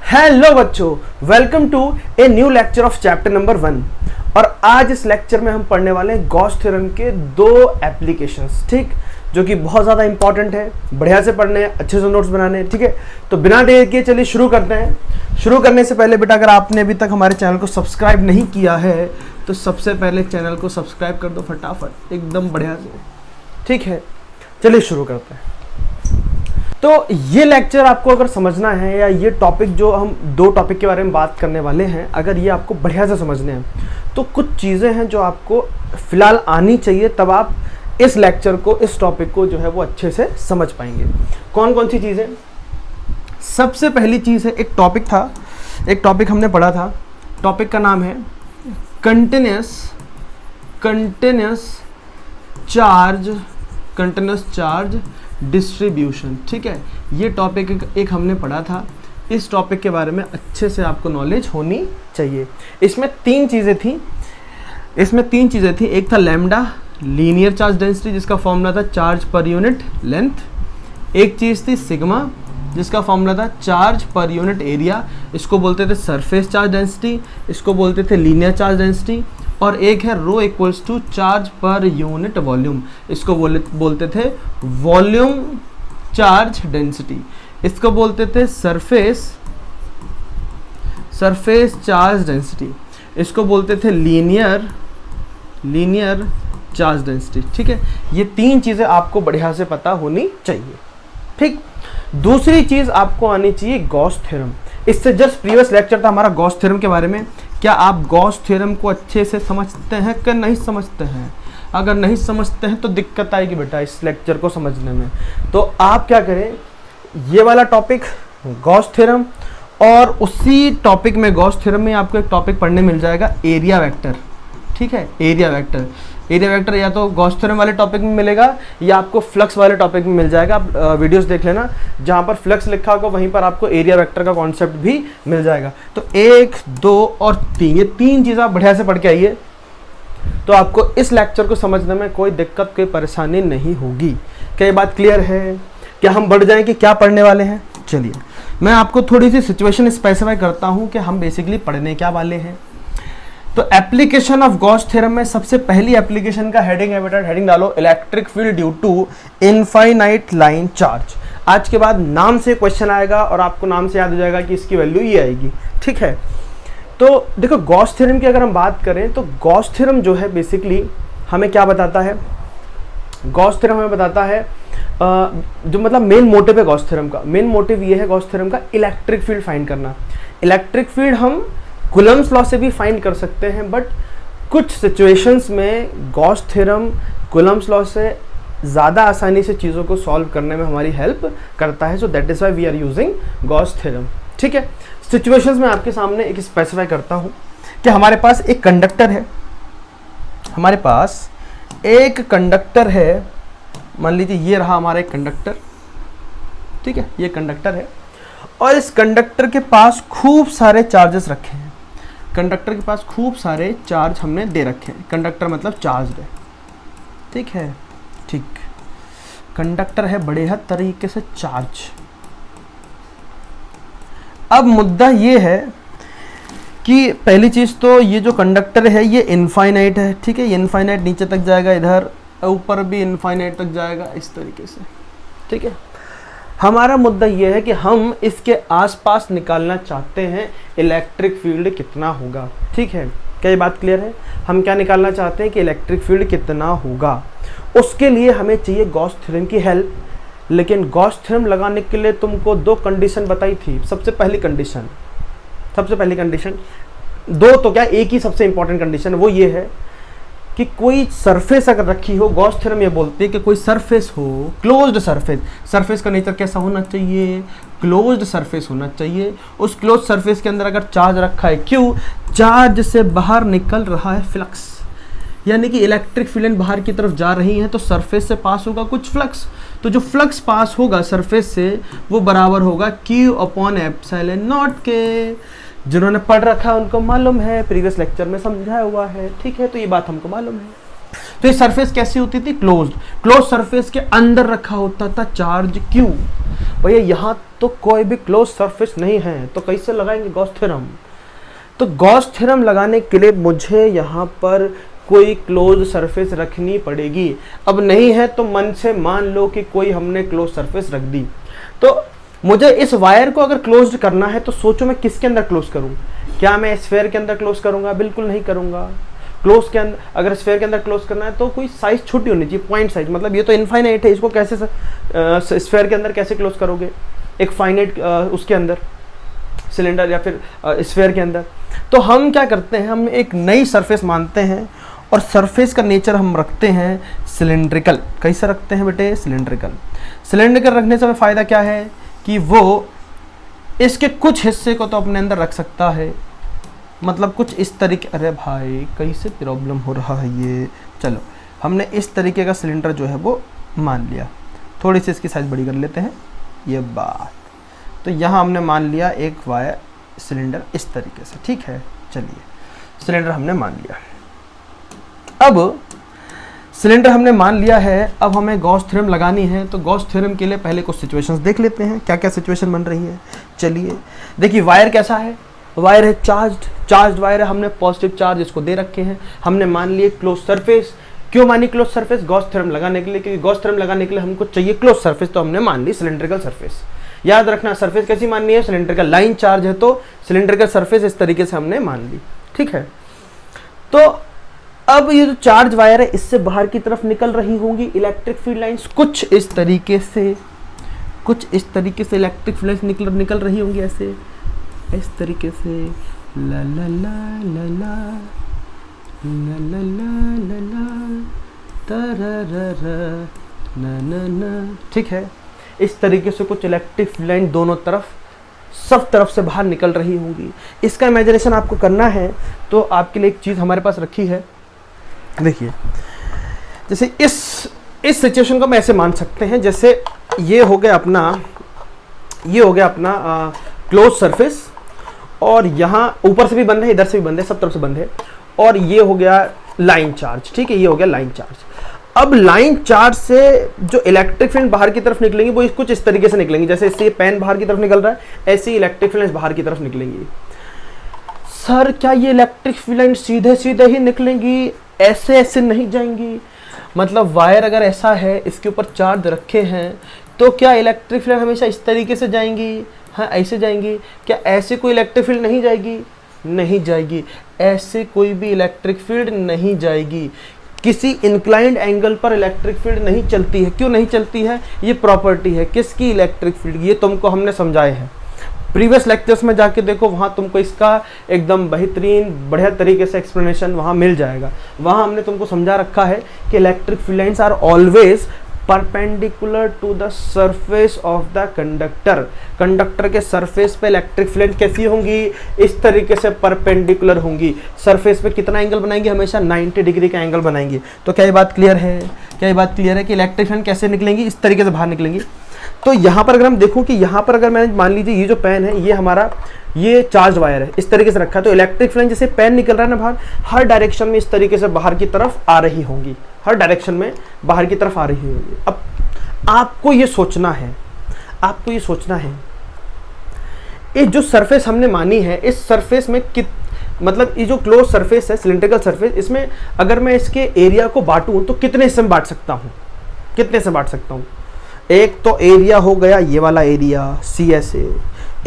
Hello बच्चों, welcome to a new lecture of chapter number 1। और आज इस लेक्चर में हम पढ़ने वाले हैं गॉस थ्योरम के दो एप्लीकेशंस, ठीक, जो कि बहुत ज़्यादा इंपॉर्टेंट है। बढ़िया से पढ़ने हैं, अच्छे से नोट्स बनाने हैं, ठीक है। तो बिना देर के चलिए शुरू करते हैं। शुरू करने से पहले बेटा, अगर आपने अभी तक हमारे चैनल को सब्सक्राइब नहीं किया है तो सबसे पहले चैनल को सब्सक्राइब कर दो फटाफट, एकदम बढ़िया से, ठीक है। चलिए शुरू करते हैं। तो ये लेक्चर आपको अगर समझना है, या ये टॉपिक जो हम दो टॉपिक के बारे में बात करने वाले हैं, अगर ये आपको बढ़िया से समझने हैं तो कुछ चीज़ें हैं जो आपको फिलहाल आनी चाहिए, तब आप इस लेक्चर को, इस टॉपिक को जो है वो अच्छे से समझ पाएंगे। कौन कौन सी चीज़ें? सबसे पहली चीज़ है, एक टॉपिक हमने पढ़ा था। टॉपिक का नाम है कंटिन्यूस चार्ज डिस्ट्रीब्यूशन, ठीक है। ये टॉपिक एक हमने पढ़ा था। इस टॉपिक के बारे में अच्छे से आपको नॉलेज होनी चाहिए। इसमें तीन चीज़ें थी। एक था लैम्डा, लीनियर चार्ज डेंसिटी, जिसका फॉर्मूला था चार्ज पर यूनिट लेंथ। एक चीज़ थी सिग्मा, जिसका फॉर्मूला था चार्ज पर यूनिट एरिया। इसको बोलते थे सरफेस चार्ज डेंसिटी, इसको बोलते थे लीनियर चार्ज डेंसिटी। और एक है rho equals to charge per unit volume, इसको बोलते थे वॉल्यूम चार्ज डेंसिटी। इसको बोलते थे सरफेस चार्ज डेंसिटी। इसको बोलते थे लीनियर चार्ज डेंसिटी, ठीक है। ये तीन चीज़ें आपको बढ़िया से पता होनी चाहिए, ठीक। दूसरी चीज़ आपको आनी चाहिए गॉस थ्योरम। इससे जस्ट प्रीवियस लेक्चर था हमारा गॉस थ्योरम के बारे में। क्या आप गॉस थ्योरम को अच्छे से समझते हैं कि नहीं समझते हैं? अगर नहीं समझते हैं तो दिक्कत आएगी बेटा इस लेक्चर को समझने में। तो आप क्या करें, ये वाला टॉपिक गॉस थ्योरम, और उसी टॉपिक में गॉस थ्योरम में आपको एक टॉपिक पढ़ने मिल जाएगा एरिया वेक्टर, ठीक है। एरिया वेक्टर या तो गॉस थ्योरम वाले टॉपिक में मिलेगा या आपको फ्लक्स वाले टॉपिक में मिल जाएगा। आप वीडियोस देख लेना, जहाँ पर फ्लक्स लिखा होगा वहीं पर आपको एरिया वेक्टर का कॉन्सेप्ट भी मिल जाएगा। तो 1, 2 और 3, ये तीन चीज़ आप बढ़िया से पढ़ के आइए, तो आपको इस लेक्चर को समझने में कोई दिक्कत, कोई परेशानी नहीं होगी। क्या ये बात क्लियर है? क्या हम बढ़ जाएं कि क्या पढ़ने वाले हैं? चलिए मैं आपको थोड़ी सी सिचुएशन स्पेसिफाई करता हूँ कि हम बेसिकली पढ़ने क्या वाले हैं। तो एप्लीकेशन ऑफ गॉस थ्योरम में सबसे पहली एप्लीकेशन का हेडिंग है बेटा, हेडिंग डालो electric field due to infinite line charge. आज के बाद नाम से क्वेश्चन आएगा और आपको नाम से याद हो जाएगा कि इसकी वैल्यू ये आएगी, ठीक है। तो देखो गॉस थ्योरम की अगर हम बात करें तो गॉस थ्योरम जो है बेसिकली हमें क्या बताता है? गॉस थ्योरम हमें बताता है जो मतलब मेन मोटिव है गॉस थ्योरम का। मेन मोटिव ये है गॉस थ्योरम का, इलेक्ट्रिक फील्ड फाइंड करना। इलेक्ट्रिक फील्ड हम कूलम्ब्स लॉ से भी फाइंड कर सकते हैं, बट कुछ सिचुएशंस में गॉस थ्योरम कूलम्ब्स लॉ से ज़्यादा आसानी से चीज़ों को सॉल्व करने में हमारी हेल्प करता है। So that is why we are using Gauss theorem, ठीक है। सिचुएशंस में आपके सामने एक स्पेसिफाई करता हूँ कि हमारे पास एक कंडक्टर है, मान लीजिए ये रहा हमारा एक कंडक्टर, ठीक है। ये कंडक्टर है और इस कंडक्टर के पास खूब सारे चार्जेस रखे हैं। कंडक्टर के पास खूब सारे चार्ज हमने दे रखे हैं। कंडक्टर मतलब चार्ज है, ठीक है, ठीक। कंडक्टर है बड़े हद तरीके से चार्ज। अब मुद्दा ये है कि पहली चीज़ तो ये जो कंडक्टर है ये इनफाइनाइट है, ठीक है। ये इनफाइनाइट नीचे तक जाएगा, इधर ऊपर भी इनफाइनाइट तक जाएगा, इस तरीके से, ठीक है। हमारा मुद्दा यह है कि हम इसके आसपास निकालना चाहते हैं इलेक्ट्रिक फील्ड कितना होगा, ठीक है। क्या ये बात क्लियर है? हम क्या निकालना चाहते हैं कि इलेक्ट्रिक फील्ड कितना होगा। उसके लिए हमें चाहिए गॉस थ्योरम की हेल्प। लेकिन गॉस थ्योरम लगाने के लिए तुमको दो कंडीशन बताई थी। सबसे पहली कंडीशन, दो तो क्या, एक ही सबसे इंपॉर्टेंट कंडीशन, वो ये है कि कोई सरफेस अगर रखी हो, गॉस थ्योरम ये बोलती है कि कोई सरफेस हो, क्लोज्ड सरफेस का नेचर कैसा होना चाहिए? क्लोज्ड सरफेस होना चाहिए। उस क्लोज्ड सरफेस के अंदर अगर चार्ज रखा है, क्यों? चार्ज से बाहर निकल रहा है फ्लक्स, यानी कि इलेक्ट्रिक फील्ड बाहर की तरफ जा रही है, तो सरफेस से पास होगा कुछ फ्लक्स। तो जो फ्लक्स पास होगा सरफेस से वो बराबर होगा Q/ε0 के। जिन्होंने पढ़ रखा है उनको मालूम है, प्रीवियस लेक्चर में समझाया हुआ है, ठीक है। तो ये बात हमको मालूम है। तो ये सरफेस कैसी होती थी? क्लोज्ड। क्लोज सरफेस के अंदर रखा होता था चार्ज Q। भैया यहां तो कोई भी क्लोज सरफेस नहीं है, तो कैसे लगाएंगे गॉस थ्योरम? तो गॉस थ्योरम लगाने के लिए मुझे यहां पर कोई क्लोज सरफेस रखनी पड़ेगी। अब नहीं है तो मन से मान लो कि कोई हमने क्लोज सरफेस रख दी। तो मुझे इस वायर को अगर क्लोज करना है तो सोचो मैं किसके अंदर क्लोज करूं? क्या मैं स्फेयर के अंदर क्लोज करूंगा? बिल्कुल नहीं करूंगा। क्लोज के अंदर, अगर स्फेयर के अंदर क्लोज करना है तो कोई साइज छोटी होनी चाहिए, पॉइंट साइज। मतलब ये तो इनफाइनाइट है, इसको कैसे स्फेयर के अंदर कैसे क्लोज करोगे? एक फाइनाइट उसके अंदर, सिलेंडर या फिर स्फेयर के अंदर। तो हम क्या करते हैं, हम एक नई सरफेस मानते हैं और सरफेस का नेचर हम रखते हैं सिलेंड्रिकल। कैसे रखते हैं बेटे? सिलेंड्रिकल। सिलेंड्रिकल रखने से हमें फ़ायदा क्या है कि वो इसके कुछ हिस्से को तो अपने अंदर रख सकता है, मतलब कुछ इस तरीके। अरे भाई कैसे प्रॉब्लम हो रहा है ये। चलो हमने इस तरीके का सिलेंडर जो है वो मान लिया, थोड़ी सी इसकी साइज़ बड़ी कर लेते हैं, ये बात। तो यहाँ हमने मान लिया एक वायर सिलेंडर इस तरीके से, ठीक है। चलिए सिलेंडर हमने मान लिया। अब सिलेंडर हमने मान लिया है, अब हमें गॉस थ्योरम लगानी है। तो गॉस थ्योरम के लिए पहले कुछ सिचुएशंस देख लेते हैं, क्या क्या सिचुएशन बन रही है। चलिए देखिए वायर कैसा है, वायर है चार्ज्ड वायर है, हमने पॉजिटिव चार्ज इसको दे रखे हैं। हमने मान लिए क्लोज सरफेस। क्यों मानी क्लोज सरफेस? गॉस थ्योरम लगाने के लिए, क्योंकि गॉस थ्योरम लगाने के लिए हमको चाहिए क्लोज सरफेस, तो हमने मान ली सिलेंड्रिकल सरफेस। याद रखना सरफेस कैसी माननी है? सिलेंड्रिकल। लाइन चार्ज है तो सिलेंड्रिकल सरफेस इस तरीके से हमने मान ली, ठीक है। तो अब ये जो चार्ज वायर है इससे बाहर की तरफ निकल रही होंगी इलेक्ट्रिक फील्ड लाइंस, कुछ इस तरीके से इलेक्ट्रिक फील्ड लाइंस निकल रही होंगी, ऐसे इस तरीके से ला ला ला ला ला ला ला ला ला तररर ना ना ना, ठीक है। इस तरीके से कुछ इलेक्ट्रिक फील्ड लाइन दोनों तरफ, सब तरफ से बाहर निकल रही होंगी। इसका इमेजिनेशन आपको करना है तो आपके लिए एक चीज़ हमारे पास रखी है। देखिए जैसे इस सिचुएशन को मैं ऐसे मान सकते हैं, जैसे ये हो गया अपना क्लोज सरफेस, और यहाँ ऊपर से भी बंद है, इधर से भी बंद है, सब तरफ से बंद है, और ये हो गया लाइन चार्ज, ठीक है। ये हो गया लाइन चार्ज। अब लाइन चार्ज से जो इलेक्ट्रिक फील्ड बाहर की तरफ निकलेंगी वो कुछ इस तरीके से निकलेंगी, जैसे इससे ये पेन बाहर की तरफ निकल रहा है, ऐसे ही इलेक्ट्रिक फील्ड बाहर की तरफ निकलेंगी। सर क्या ये इलेक्ट्रिक फील्ड सीधे सीधे ही निकलेंगी, ऐसे ऐसे नहीं जाएंगी? मतलब वायर अगर ऐसा है, इसके ऊपर चार्ज रखे हैं, तो क्या इलेक्ट्रिक फील्ड हमेशा इस तरीके से जाएंगी? हाँ ऐसे जाएंगी। क्या ऐसे कोई इलेक्ट्रिक फील्ड नहीं जाएगी? नहीं जाएगी, ऐसे कोई भी इलेक्ट्रिक फील्ड नहीं जाएगी। किसी इंक्लाइंड एंगल पर इलेक्ट्रिक फील्ड नहीं चलती है। क्यों नहीं चलती है? ये प्रॉपर्टी है किसकी? Electric field. ये तुमको हमने समझाए हैं प्रीवियस लेक्चर्स में, जाके देखो वहाँ तुमको इसका एकदम बेहतरीन बढ़िया तरीके से एक्सप्लेनेशन वहाँ मिल जाएगा। वहाँ हमने तुमको समझा रखा है कि electric field lines are always perpendicular to the surface of the conductor. Conductor के सरफेस पे इलेक्ट्रिक फील्ड कैसी होंगी? इस तरीके से परपेंडिकुलर होंगी। सरफेस पे कितना एंगल बनाएंगे? हमेशा 90 डिग्री का एंगल बनाएंगे। तो क्या ये बात क्लियर है? क्या ये बात क्लियर है कि इलेक्ट्रिक फील्ड कैसे निकलेंगी? इस तरीके से बाहर निकलेंगी। तो यहाँ पर अगर हम देखो कि यहाँ पर अगर मैं मान लीजिए ये जो पेन है, ये हमारा ये चार्ज वायर है, इस तरीके से रखा है, तो इलेक्ट्रिक फील्ड जैसे पेन निकल रहा है ना बाहर, हर डायरेक्शन में इस तरीके से बाहर की तरफ आ रही होंगी, हर डायरेक्शन में बाहर की तरफ आ रही होंगी। अब आपको ये सोचना है, ये जो सरफेस हमने मानी है, इस सरफेस में मतलब ये जो क्लोज सरफेस है, सिलिंड्रिकल सरफेस, इसमें अगर मैं इसके एरिया को बांटूं तो कितने हिस्से में बांट सकता हूँ? कितने से बांट सकता हूँ? एक तो एरिया हो गया ये वाला एरिया CSA,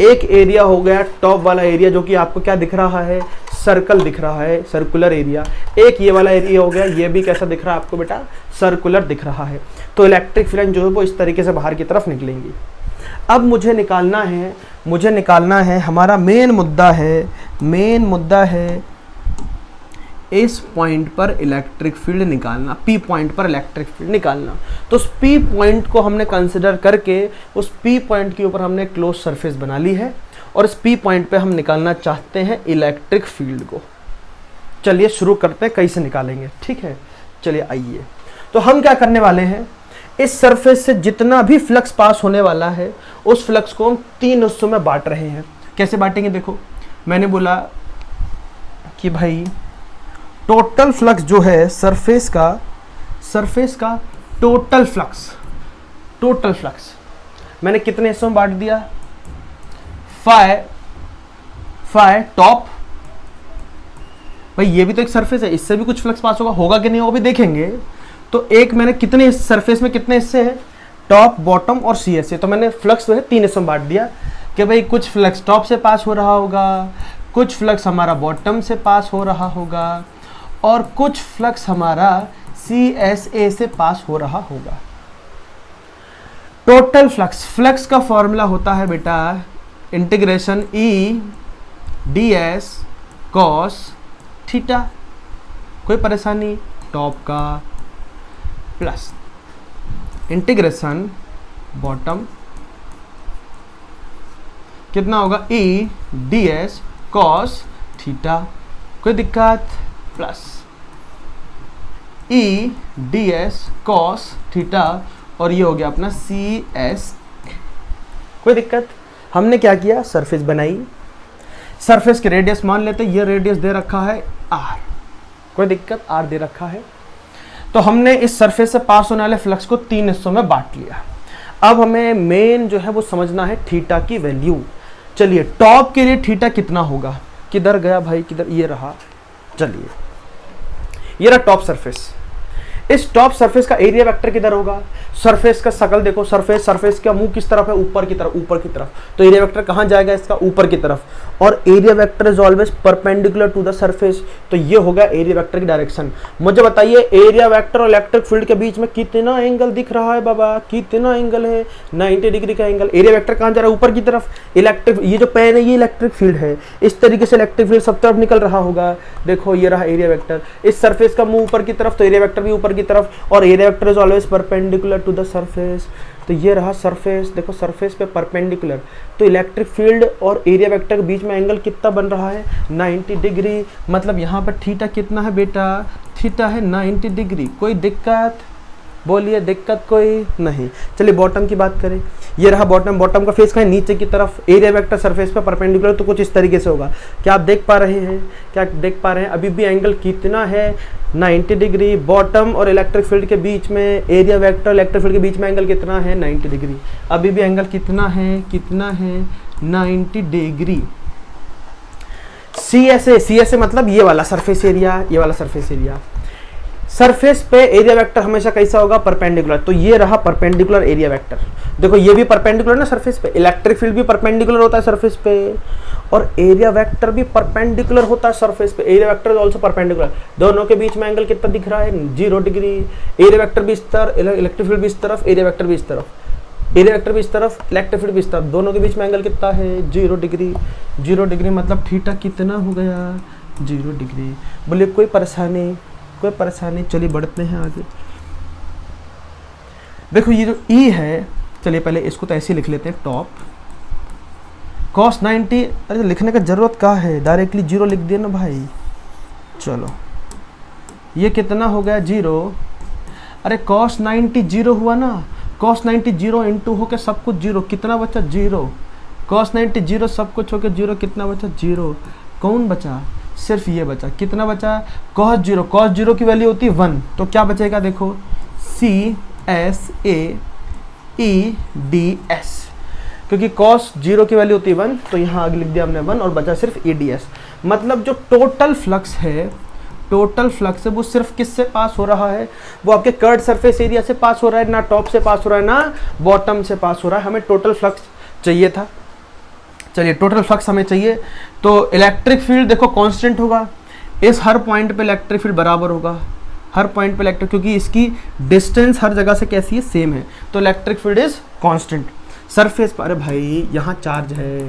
एक एरिया हो गया टॉप वाला एरिया जो कि आपको क्या दिख रहा है? सर्कल दिख रहा है, सर्कुलर एरिया। एक ये वाला एरिया हो गया, ये भी कैसा दिख रहा है आपको बेटा? सर्कुलर दिख रहा है। तो इलेक्ट्रिक फील्ड जो है वो इस तरीके से बाहर की तरफ निकलेंगी। अब मुझे निकालना है हमारा मेन मुद्दा है इस पॉइंट पर इलेक्ट्रिक फील्ड निकालना, P पॉइंट पर इलेक्ट्रिक फील्ड निकालना। तो उस P पॉइंट को हमने कंसिडर करके उस P पॉइंट के ऊपर हमने क्लोज सरफेस बना ली है, और इस P पॉइंट पे हम निकालना चाहते हैं इलेक्ट्रिक फील्ड को। चलिए शुरू करते हैं कैसे निकालेंगे, ठीक है। चलिए आइए, तो हम क्या करने वाले हैं, इस सरफेस से जितना भी फ्लक्स पास होने वाला है उस फ्लक्स को हम 3 हिस्सों में बांट रहे हैं। कैसे बांटेंगे? देखो मैंने बोला कि भाई टोटल फ्लक्स जो है सरफेस का सरफेस का टोटल फ्लक्स। टोटल फ्लक्स मैंने कितने हिस्सों में बांट दिया, फाई टॉप, भाई ये भी तो एक सरफेस है, इससे भी कुछ फ्लक्स पास होगा कि नहीं वो भी देखेंगे। तो एक मैंने कितने सरफेस में कितने हिस्से हैं, टॉप, बॉटम और सी एस ए, तो मैंने फ्लक्स जो है 3 हिस्सों में बांट दिया कि भाई कुछ फ्लक्स टॉप से पास हो रहा होगा, कुछ फ्लक्स हमारा बॉटम से पास हो रहा होगा और कुछ फ्लक्स हमारा सी एस ए से पास हो रहा होगा। टोटल फ्लक्स, फ्लक्स का फॉर्मूला होता है बेटा इंटीग्रेशन ई डी एस कॉस थीटा, कोई परेशानी, टॉप का प्लस इंटीग्रेशन बॉटम कितना होगा, ई डी एस कॉस थीटा, कोई दिक्कत, प्लस ई डी एस कॉस थीटा और ये हो गया अपना सी एस, कोई दिक्कत। हमने क्या किया, सरफेस बनाई, सरफेस के रेडियस मान लेते, ये रेडियस दे रखा है आर, कोई दिक्कत, आर दे रखा है। तो हमने इस सरफेस से पास होने वाले फ्लक्स को 3 हिस्सों में बांट लिया। अब हमें मेन जो है वो समझना है थीटा की वैल्यू। चलिए टॉप के लिए थीटा कितना होगा, किधर गया भाई, किधर, ये रहा, चलिए ये रहा टॉप सरफेस। इस टॉप सरफेस का एरिया वेक्टर किधर होगा, सरफेस का शकल देखो, सरफेस का मुंह किस तरफ है, ऊपर की तरफ, तो एरिया वेक्टर कहां जाएगा इसका, ऊपर की तरफ, और area vector is always perpendicular to the surface, तो ये होगा एरिया वेक्टर की डायरेक्शन। मुझे बताइए एरिया वेक्टर और इलेक्ट्रिक फील्ड के बीच में कितना एंगल दिख रहा है बाबा, कितना एंगल है, 90 डिग्री का एंगल। एरिया वेक्टर कहां जा रहा है, ऊपर की तरफ, इलेक्ट्रिक, ये जो पेन है ये इलेक्ट्रिक फील्ड है, इस तरीके से इलेक्ट्रिक फील्ड सब तरफ निकल रहा होगा। देखो ये रहा एरिया वेक्टर, इस सरफेस का मुंह ऊपर की तरफ, तो एरिया वेक्टर भी ऊपर की तरफ, और area vector is always perpendicular to the surface, तो ये रहा सरफेस, देखो सरफेस पे परपेंडिकुलर, तो इलेक्ट्रिक फील्ड और एरिया वेक्टर के बीच में एंगल कितना बन रहा है, 90 डिग्री। मतलब यहाँ पर थीटा कितना है बेटा, थीटा है 90 डिग्री। कोई दिक्कत, बोलिए दिक्कत कोई नहीं। चलिए बॉटम की बात करें, ये रहा बॉटम, बॉटम का फेस का है नीचे की तरफ, एरिया वेक्टर सरफेस पे परपेंडिकुलर, तो कुछ इस तरीके से होगा। क्या आप देख पा रहे हैं, क्या देख पा रहे हैं, अभी भी एंगल कितना है, 90 डिग्री। बॉटम और इलेक्ट्रिक फील्ड के बीच में, एरिया वेक्टर इलेक्ट्रिक फील्ड के बीच में एंगल कितना है, 90 डिग्री। अभी भी एंगल कितना है, 90 डिग्री। सी एस ए मतलब ये वाला सरफेस एरिया, ये वाला सरफेस एरिया। सरफेस पे एरिया वेक्टर हमेशा कैसा होगा, परपेंडिकुलर, तो ये रहा परपेंडिकुलर एरिया वेक्टर। देखो ये भी परपेंडिकुलर ना सरफेस पे, इलेक्ट्रिक फील्ड भी परपेंडिकुलर होता है सरफेस पे, और एरिया वेक्टर भी परपेंडिकुलर होता है सरफेस पे, area vector is also perpendicular. दोनों के बीच में एंगल कितना दिख रहा है, 0 डिग्री। एरिया वेक्टर भी इस तरफ, इलेक्ट्रिक फील्ड भी इस तरफ, एरिया वेक्टर भी इस तरफ, एरिया वेक्टर भी इस तरफ, इलेक्ट्रिक फील्ड भी इस तरफ, दोनों के बीच में एंगल कितना है, 0 डिग्री। 0 डिग्री मतलब थीटा कितना हो गया, 0 डिग्री। बोलिए कोई परेशानी, कोई परेशानी। चलिए बढ़ते हैं आगे। देखो ये जो ई है, चलिए पहले इसको तो ऐसे लिख लेते हैं, टॉप cos 90, अरे लिखने का जरूरत क्या है, डायरेक्टली 0 लिख दिया ना भाई। चलो ये कितना हो गया, 0। अरे cos 90 0 हुआ ना, cos 90 0 इंटू होकर सब कुछ 0, कितना बचा, 0। cos 90 0 सब कुछ होकर 0, कितना बचा, 0। कौन बचा, सिर्फ ये बचा, कितना बचा, cos 0 की वैल्यू होती है 1, तो क्या बचेगा देखो, C S A E D S, क्योंकि cos 0 की वैल्यू होती है 1, तो यहाँ आगे लिख दिया हमने 1 और बचा सिर्फ ई डी एस। मतलब जो टोटल फ्लक्स है, टोटल फ्लक्स है वो सिर्फ किससे पास हो रहा है, वो आपके कर्ड सरफेस एरिया से पास हो रहा है, ना टॉप से पास हो रहा है ना बॉटम से पास हो रहा है। हमें टोटल फ्लक्स चाहिए था, चलिए टोटल फ्लक्स हमें चाहिए। तो इलेक्ट्रिक फील्ड देखो कांस्टेंट होगा, इस हर पॉइंट पे इलेक्ट्रिक फील्ड बराबर होगा, हर पॉइंट पे इलेक्ट्रिक, क्योंकि इसकी डिस्टेंस हर जगह से कैसी है, सेम है, तो electric field is constant. Surface पर, अरे भाई यहाँ चार्ज है,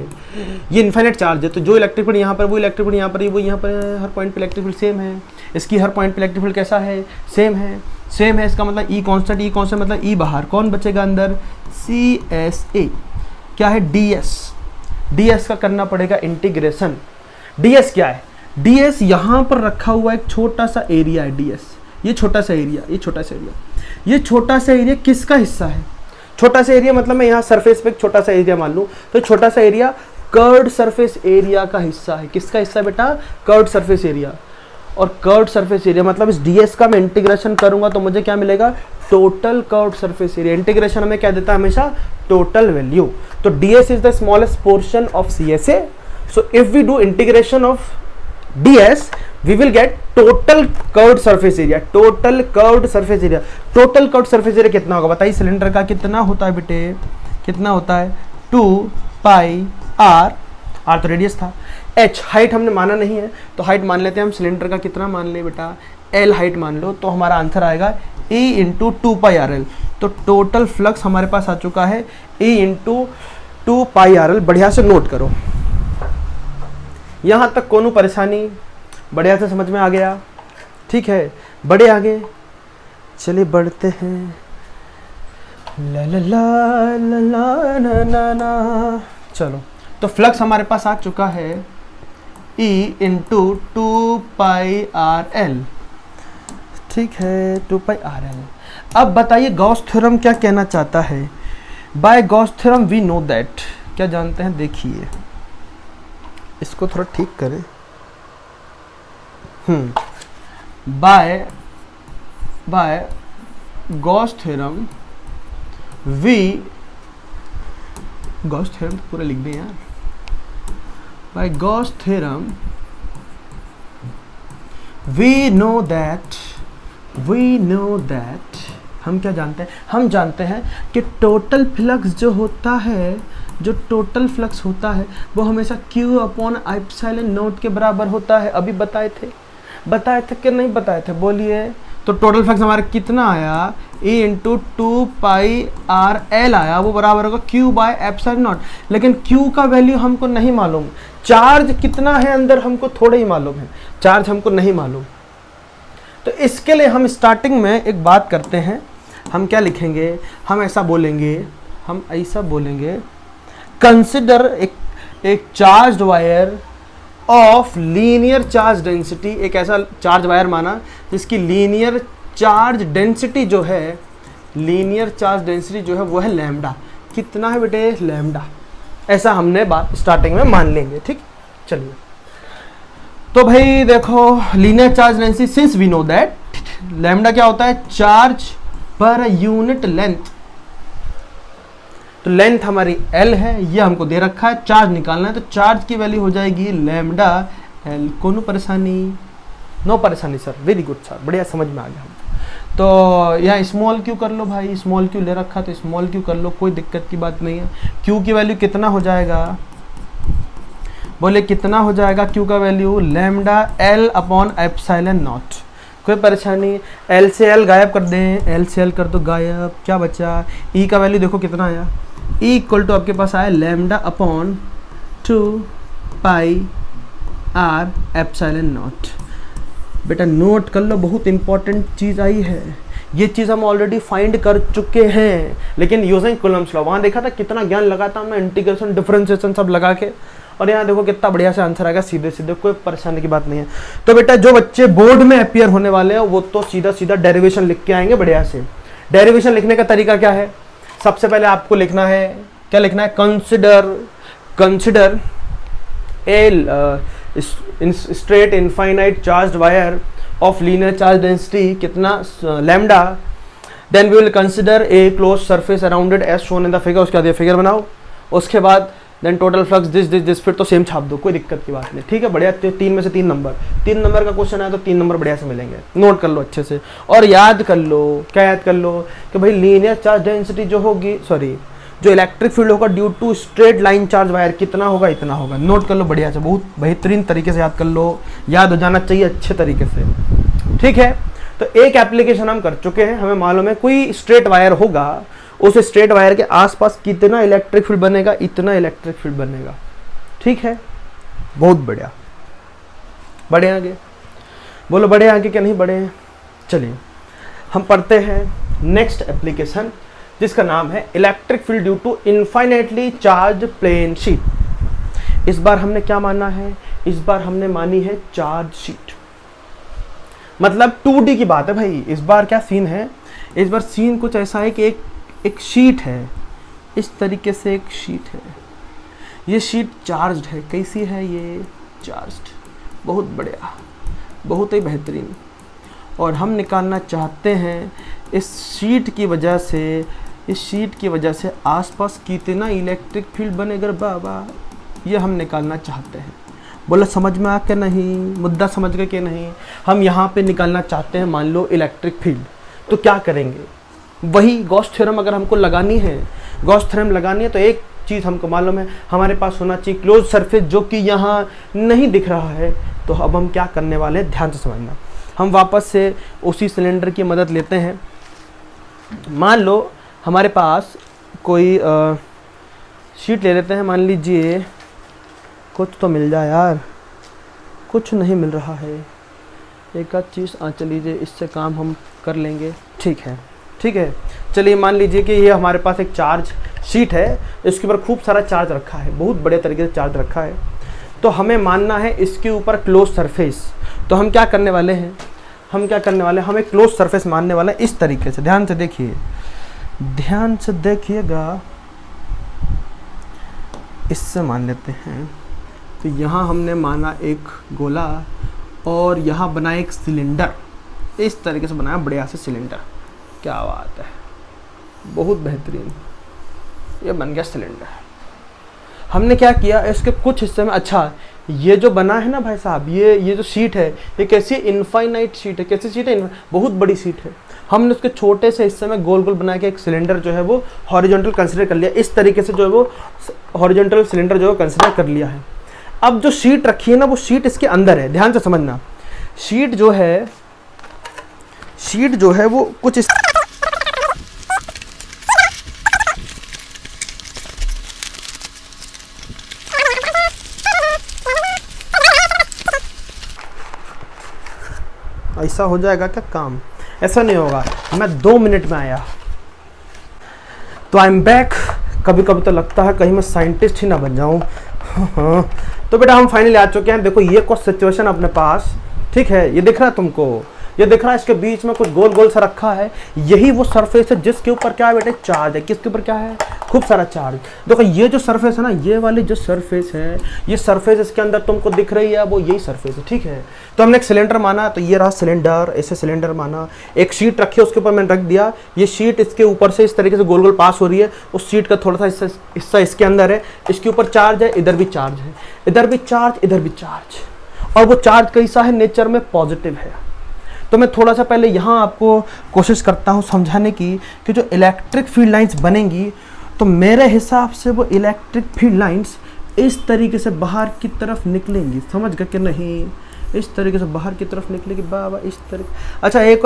ये इन्फाइनाइट चार्ज है, तो जो इलेक्ट्रिक फील्ड यहाँ पर, वो इलेक्ट्रिक फील्ड यहाँ पर, वो यहाँ पर, हर पॉइंट पे इलेक्ट्रिक फील्ड सेम है, इसकी हर पॉइंट पे इलेक्ट्रिक फील्ड कैसा है, सेम है, सेम है। इसका मतलब ई कांस्टेंट, ई कांस्टेंट मतलब ई बाहर, कौन बचेगा अंदर, सी एस ए, क्या है, डी एस। ds का करना पड़ेगा इंटीग्रेशन। ds क्या है, ds यहाँ पर रखा हुआ एक छोटा सा एरिया है, ds, ये छोटा सा एरिया, ये छोटा सा एरिया, ये छोटा सा एरिया किसका हिस्सा है, छोटा सा एरिया मतलब मैं यहाँ सरफेस पे एक छोटा सा एरिया मान लूँ, तो छोटा सा एरिया कर्ड सरफेस एरिया का हिस्सा है। किसका हिस्सा है बेटा, कर्ड सरफेस एरिया। और कर्व्ड सरफेस एरिया, मतलब इस ds का मैं इंटीग्रेशन करूंगा तो मुझे क्या मिलेगा, total curved surface area. Integration हमें क्या देता है हमेशा, टोटल वैल्यू। तो ds is the smallest portion of CSA, so if we do integration of ds we will get total curved surface area, total curved surface area। total curved surface area कितना होगा बताइए, cylinder का कितना होता है बेटे, कितना होता है 2 पाई r, r तो रेडियस था, h हाइट हमने माना नहीं है तो हाइट मान लेते हैं हम, सिलेंडर का कितना मान ले बेटा, l हाइट मान लो, तो हमारा आंसर आएगा E इंटू 2 पाई RL। तो टोटल फ्लक्स हमारे पास आ चुका है E इंटू 2 पाई RL। बढ़िया से नोट करो, यहां तक कोनो परेशानी, बढ़िया से समझ में आ गया, ठीक है। बढ़े आगे, चलिए बढ़ते हैं, ला ला ला ला ला ना ना ना। चलो, तो फ्लक्स हमारे पास आ चुका है E इंटू 2 पाई RL, ठीक है, 2 पाई RL। अब बताइए गॉस थ्योरम क्या कहना चाहता है। By Gauss theorem we know that, क्या जानते हैं, देखिए इसको थोड़ा ठीक करें। By Gauss theorem we, Gauss theorem तो पूरा लिख दें यार, by Gauss theorem we know that, हम क्या जानते हैं, हम जानते हैं कि टोटल फ्लक्स जो होता है, जो टोटल फ्लक्स होता है वो हमेशा Q अपॉन एप्सिलॉन नॉट के बराबर होता है। अभी बताए थे कि नहीं बताए थे, बोलिए। तो टोटल फ्लक्स हमारा कितना आया, E इंटू 2 पाई RL आया, वो बराबर होगा Q बाय एप्सिलॉन नॉट। लेकिन Q का वैल्यू हमको नहीं मालूम, चार्ज कितना है अंदर हमको थोड़ा ही मालूम है, चार्ज हमको नहीं मालूम। तो इसके लिए हम स्टार्टिंग में एक बात करते हैं, हम क्या लिखेंगे, हम ऐसा बोलेंगे, कंसिडर एक charge wire of linear charge density, एक ऐसा चार्ज वायर माना जिसकी लीनियर चार्ज डेंसिटी जो है वो है लैम्डा। कितना है बेटे, लैम्डा। ऐसा हमने बात स्टार्टिंग में मान लेंगे, ठीक। चलिए, तो भाई देखो, linear charge density, since we know that lambda क्या होता है, चार्ज पर यूनिट लेंथ। तो लेंथ हमारी L है, ये हमको दे रखा है, चार्ज निकालना है, तो चार्ज की वैल्यू हो जाएगी लैम्डा L। कोनो परेशानी, नो परेशानी सर, वेरी गुड सर, बढ़िया समझ में आ गया हमको। तो यहाँ स्मॉल क्यू कर लो भाई, स्मॉल क्यू ले रखा तो स्मॉल क्यू कर लो, कोई दिक्कत की बात नहीं है। क्यू की वैल्यू कितना हो जाएगा, बोले कितना हो जाएगा क्यू का value, lambda L upon epsilon not. कोई परेशानी, L से L गायब कर दें, L से L कर दो गायब, क्या बचा, E का वैल्यू देखो कितना आया, E इक्वल टू आपके पास आया lambda upon 2 pi R epsilon not. बेटा नोट कर लो, बहुत इंपॉर्टेंट चीज़ आई है, ये चीज़ हम ऑलरेडी फाइंड कर चुके हैं, लेकिन यूजिंग कूलम्ब्स लॉ। वहाँ देखा था कितना ज्ञान लगाता हमने, इंटीग्रेशन डिफरेंशिएशन सब लगा के, और यहाँ देखो कितना बढ़िया से आंसर आएगा, सीधे सीधे, कोई परेशानी की बात नहीं है। तो बेटा जो बच्चे बोर्ड में अपियर होने वाले हैं वो तो सीधा सीधा डेरिवेशन लिख के आएंगे बढ़िया से। डेरिवेशन लिखने का तरीका क्या है, सबसे पहले आपको लिखना है, क्या लिखना है, consider a straight infinite charge wire of linear charge density कितना, lambda. Then we will consider a close surface arounded as shown in the figure. उसके बाद ये फिगर बनाओ, उसके बाद देन टोटल फ्लक्स दिस, फिर तो सेम छाप दो, कोई दिक्कत की बात नहीं, ठीक है। बढ़िया, 3 में से 3 नंबर का क्वेश्चन है तो 3 नंबर बढ़िया से मिलेंगे। नोट कर लो अच्छे से और याद कर लो, क्या याद कर लो कि भाई लीनियर चार्ज डेंसिटी जो होगी, जो इलेक्ट्रिक फील्ड होगा due to straight line charge wire कितना होगा, इतना होगा। नोट कर लो बढ़िया से, बहुत बेहतरीन तरीके से याद कर लो, याद हो जाना चाहिए अच्छे तरीके से, ठीक है। तो एक एप्लीकेशन हम कर चुके हैं, हमें मालूम है कोई स्ट्रेट वायर होगा, उस स्ट्रेट वायर के आसपास कितना इलेक्ट्रिक फील्ड बनेगा, इतना इलेक्ट्रिक फील्ड बनेगा, ठीक है। बहुत बढ़िया, बढ़े आगे, बोलो बढ़े आगे क्या नहीं बढ़े। चलिए हम पढ़ते हैं नेक्स्ट एप्लीकेशन, जिसका नाम है electric field due to infinitely charge plane sheet. इस बार हमने क्या माना है, इस बार हमने मानी है चार्ज शीट, मतलब 2D की बात है भाई। इस बार क्या सीन है, इस बार सीन कुछ ऐसा है कि एक शीट है, इस तरीके से एक शीट है, ये शीट चार्ज्ड है। कैसी है ये, चार्ज्ड, बहुत बढ़िया। बहुत ही बेहतरीन। और हम निकालना चाहते हैं इस शीट की वजह से आसपास कितना इलेक्ट्रिक फील्ड बनेगा बाबा, ये हम निकालना चाहते हैं। बोला समझ में आ के नहीं, मुद्दा समझ गए कि नहीं। हम यहाँ पे निकालना चाहते हैं मान लो इलेक्ट्रिक फील्ड, तो क्या करेंगे, वही गॉस थ्योरम अगर हमको लगानी है, गॉस थ्योरम लगानी है तो एक चीज़ हमको मालूम है, हमारे पास होना चाहिए क्लोज सरफेस, जो कि यहाँ नहीं दिख रहा है। तो अब हम क्या करने वाले हैं, ध्यान से समझना। हम वापस से उसी सिलेंडर की मदद लेते हैं। मान लो हमारे पास कोई शीट ले लेते हैं, मान लीजिए कुछ तो मिल जाए यार, कुछ नहीं मिल रहा है, एक आध चीज़ चलिए इससे काम हम कर लेंगे। ठीक है चलिए मान लीजिए कि ये हमारे पास एक चार्ज शीट है, इसके ऊपर खूब सारा चार्ज रखा है, बहुत बड़े तरीके से चार्ज रखा है। तो हमें मानना है इसके ऊपर क्लोज सरफेस। तो हम क्या करने वाले हैं, हम एक क्लोज सरफेस मानने वाले हैं इस तरीके से। ध्यान से देखिएगा, इससे मान लेते हैं। तो यहाँ हमने माना एक गोला और यहाँ बना एक सिलेंडर, इस तरीके से बनाया बढ़िया से सिलेंडर। क्या बात है, बहुत बेहतरीन, ये बन गया सिलेंडर। हमने क्या किया, इसके कुछ हिस्से में, अच्छा ये जो बना है ना भाई साहब, ये जो शीट है, ये कैसी इनफाइनाइट शीट है, कैसी शीट है, बहुत बड़ी शीट है। हमने उसके छोटे से हिस्से में गोल गोल बना के एक सिलेंडर जो है वो हॉरिजॉन्टल कंसीडर कर लिया, इस तरीके से जो है वो हॉरिजॉन्टल सिलेंडर जो है कंसीडर कर लिया है। अब जो शीट रखी है ना, वो शीट इसके अंदर है, ध्यान से समझना। शीट जो है वो कुछ इस ऐसा हो जाएगा क्या काम, ऐसा नहीं होगा। मैं 2 मिनट में आया। तो आई एम बैक। कभी कभी तो लगता है कहीं मैं साइंटिस्ट ही ना बन जाऊं। तो बेटा हम फाइनली आ चुके हैं। देखो ये कुछ सिचुएशन अपने पास, ठीक है, ये दिख रहा है तुमको, ये दिख रहा है, इसके बीच में कुछ गोल गोल सा रखा है, यही वो सरफेस है जिसके ऊपर क्या है बेटे, चार्ज है। किसके ऊपर क्या है, खूब सारा चार्ज। देखो ये जो सरफेस है ना, ये वाली जो सरफेस है, ये सरफेस इसके अंदर तुमको दिख रही है, वो यही सरफेस है, ठीक है। तो हमने एक सिलेंडर माना, तो ये रहा सिलेंडर, ऐसे सिलेंडर माना। एक शीट रखी है, उसके ऊपर मैंने रख दिया, ये शीट इसके ऊपर से इस तरीके से गोल गोल पास हो रही है, उस शीट का थोड़ा सा हिस्सा इसके अंदर है, इसके ऊपर चार्ज है, इधर भी चार्ज है, इधर भी चार्ज, इधर भी चार्ज। और वो चार्ज कैसा है, नेचर में पॉजिटिव है। तो मैं थोड़ा सा पहले यहाँ आपको कोशिश करता हूँ समझाने की कि जो इलेक्ट्रिक फील्ड लाइंस बनेंगी, तो मेरे हिसाब से वो इलेक्ट्रिक फील्ड लाइंस इस तरीके से बाहर की तरफ निकलेंगी। समझ गए कि नहीं, इस तरीके से बाहर की तरफ निकलेगी बाबा, इस तरीके। अच्छा एक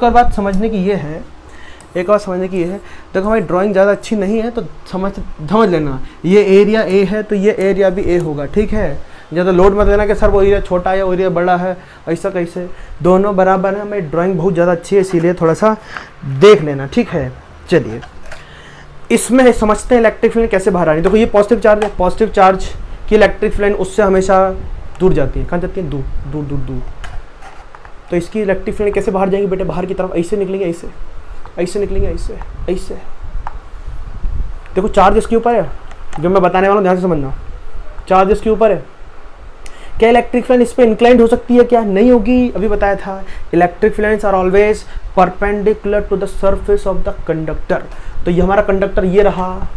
और बात समझने की ये है, देखो हमारी ड्राइंग ज़्यादा अच्छी नहीं है, तो समझ लेना, ये एरिया ए है तो ये एरिया भी ए होगा, ठीक है। ज़्यादा लोड मत लेना कि सर वो एरिया छोटा है या वो एरिया बड़ा है, ऐसा कैसे, दोनों बराबर है। मेरी ड्राइंग बहुत ज़्यादा अच्छी है, इसीलिए थोड़ा सा देख लेना, ठीक है। चलिए इसमें समझते हैं इलेक्ट्रिक फील्ड कैसे बाहर आ रही है। देखो ये पॉजिटिव चार्ज है, पॉजिटिव चार्ज की इलेक्ट्रिक फील्ड उससे हमेशा दूर जाती है। कहाँ जाती है, दूर दूर दूर दूर। तो इसकी इलेक्ट्रिक फील्ड कैसे बाहर जाएंगे बेटे, बाहर की तरफ ऐसे निकलेंगे, ऐसे निकलेंगे, ऐसे। देखो चार्ज इसके ऊपर है, जो मैं बताने वाला हूँ ध्यान से समझना। चार्ज इसके ऊपर है, क्या इलेक्ट्रिक फील्ड इस पे इंक्लाइंड हो सकती है, क्या नहीं होगी, अभी बताया था। Electric fields are always perpendicular to the surface of the conductor. तो ये हमारा कंडक्टर ये रहा,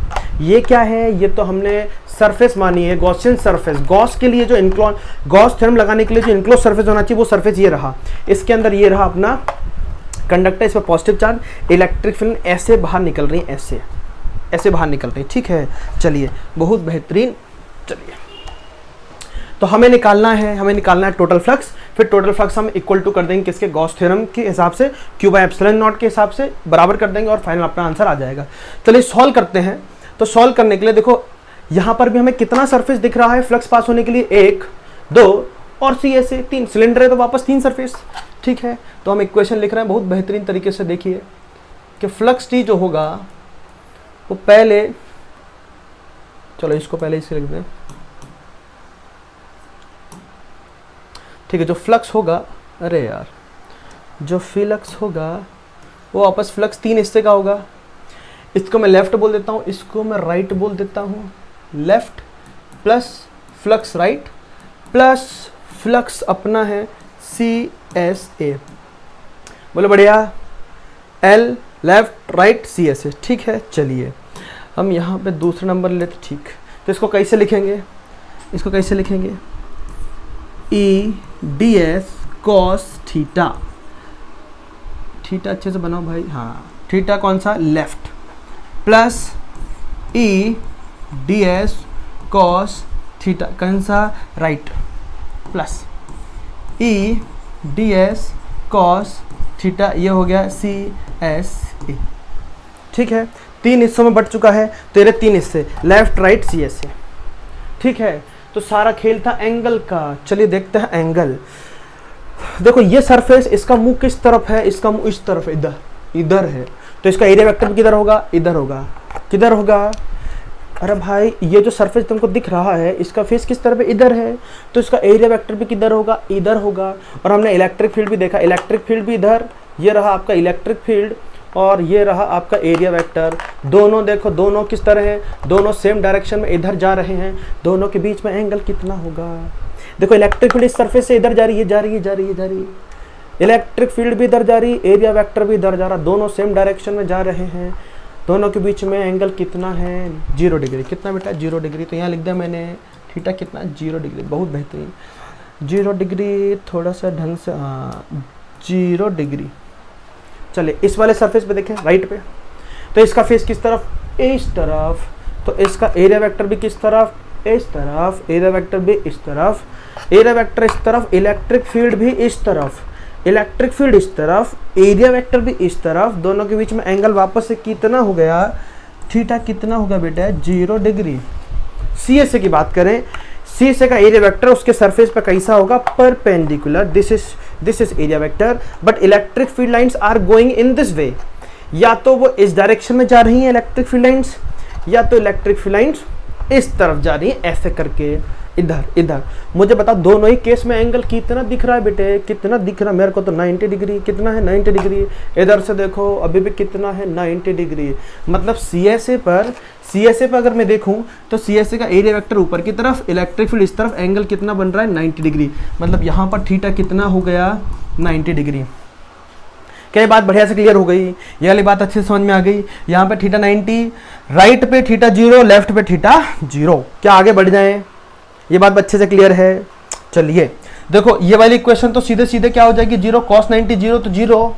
ये क्या है, ये तो हमने सरफेस मानी है, गॉसियन सरफेस। गॉस के लिए जो गॉस थ्योरम लगाने के लिए जो इनक्लोज सरफेस होना चाहिए, वो सरफेस ये रहा। इसके अंदर ये रहा अपना कंडक्टर, इस पर पॉजिटिव चार्ज, इलेक्ट्रिक फील्ड ऐसे बाहर निकल रही है, ऐसे बाहर निकल रही है, ठीक है। चलिए बहुत बेहतरीन। चलिए तो हमें निकालना है टोटल फ्लक्स। फिर टोटल फ्लक्स हम इक्वल टू कर देंगे किसके, गॉस थ्योरम के हिसाब से, Q/ε0 के हिसाब से बराबर कर देंगे और फाइनल अपना आंसर आ जाएगा। चलिए सॉल्व करते हैं। तो सॉल्व करने के लिए देखो यहाँ पर भी हमें कितना सरफेस दिख रहा है फ्लक्स पास होने के लिए, 1 2 और सी ऐसे 3। सिलेंडर है तो वापस 3 सरफेस, ठीक है। तो हम इक्वेशन लिख रहे हैं बहुत बेहतरीन तरीके से। देखिए कि फ्लक्स टी जो होगा वो पहले, चलो इसको पहले इसे लिख दें, ठीक है। जो फ्लक्स होगा, अरे यार, जो फ्लक्स होगा वो वापस फ्लक्स 3 हिस्से का होगा। इसको मैं लेफ्ट बोल देता हूँ, इसको मैं राइट बोल देता हूँ। Left plus flux right plus flux अपना है CSA, बोलो बढ़िया, L लेफ्ट राइट CSA, ठीक है। चलिए हम यहाँ पे दूसरा नंबर लेते, ठीक, तो इसको कैसे लिखेंगे, इसको कैसे लिखेंगे, EDS cos थीटा, थीटा अच्छे से बनाओ भाई, हाँ, थीटा कौन सा, left, plus EDS cos theta कौन सा, right, plus EDS cos theta, ये हो गया CSA, ठीक है। 3 हिस्सों में बट चुका है, तेरे 3 हिस्से, लेफ्ट राइट CSA, ठीक है। तो सारा खेल था एंगल का। चलिए देखते हैं एंगल। देखो ये सरफेस, इसका मुंह किस तरफ है, इसका मुंह इस तरफ, इधर इधर है, तो इसका एरिया वेक्टर भी किधर होगा, इधर होगा, किधर होगा, अरे भाई ये जो सरफेस तुमको दिख रहा है इसका फेस किस तरफ है, इधर है, तो इसका एरिया वेक्टर भी किधर होगा, इधर होगा। और हमने इलेक्ट्रिक फील्ड भी देखा, इलेक्ट्रिक फील्ड भी इधर, ये रहा आपका इलेक्ट्रिक फील्ड और ये रहा आपका एरिया वेक्टर। दोनों देखो, दोनों किस तरह हैं, दोनों सेम डायरेक्शन में इधर जा रहे हैं, दोनों के बीच में एंगल कितना होगा। देखो इलेक्ट्रिक फील्ड इस सरफेस से इधर जा रही है, जा रही है, जा रही है, जा रही है, इलेक्ट्रिक फील्ड भी इधर जा रही है, एरिया वेक्टर भी इधर जा रहा, दोनों सेम डायरेक्शन में जा रहे हैं, दोनों के बीच में एंगल कितना है, 0 डिग्री। कितना बेटा, 0 डिग्री। तो यहाँ लिख दिया मैंने, थीटा कितना, 0 डिग्री, बहुत बेहतरीन, 0 डिग्री, थोड़ा सा ढंग से, हाँ 0 डिग्री। चलिए इस वाले सरफेस पे देखें, राइट पे, तो इसका फेस किस तरफ, इस तरफ, तो इसका एरिया वेक्टर भी किस तरफ, इस तरफ, एरिया वेक्टर भी इस तरफ, एरिया वेक्टर इस तरफ, इलेक्ट्रिक फील्ड भी इस तरफ, इलेक्ट्रिक फील्ड इस तरफ, एरिया वेक्टर भी इस तरफ, दोनों के बीच में एंगल वापस से कितना हो गया, थीटा कितना होगा बेटा, 0 डिग्री। CSA की बात करें, CSA का एरिया वेक्टर उसके सरफेस पर कैसा होगा, perpendicular, this is area vector, but electric field lines are going in this way, या तो वो इस डायरेक्शन में जा रही हैं इलेक्ट्रिक फील्ड लाइंस, या तो इलेक्ट्रिक फील्ड लाइंस इस तरफ जा रही है, ऐसे करके, इधर इधर। मुझे बताओ दोनों ही केस में एंगल कितना दिख रहा है बेटे, कितना दिख रहा है, मेरे को तो 90 डिग्री, कितना है 90 डिग्री, इधर से देखो अभी भी कितना है 90 डिग्री। मतलब CSA पर अगर मैं देखूं तो CSA का एरिया वेक्टर ऊपर की तरफ, इलेक्ट्रिक फील्ड इस तरफ, एंगल कितना बन रहा है 90 डिग्री। मतलब यहाँ पर थीटा कितना हो गया, 90 डिग्री। क्या ये बात बढ़िया से क्लियर हो गई, ये वाली बात अच्छे से समझ में आ गई। यहाँ पे थीटा 90, राइट पे थीटा 0, लेफ्ट पे थीटा 0। क्या आगे बढ़ जाएं, ये बात अच्छे से क्लियर है। चलिए देखो ये वाली इक्वेशन तो सीधे सीधे क्या हो जाएगी, 0 cos 90 0 तो 0,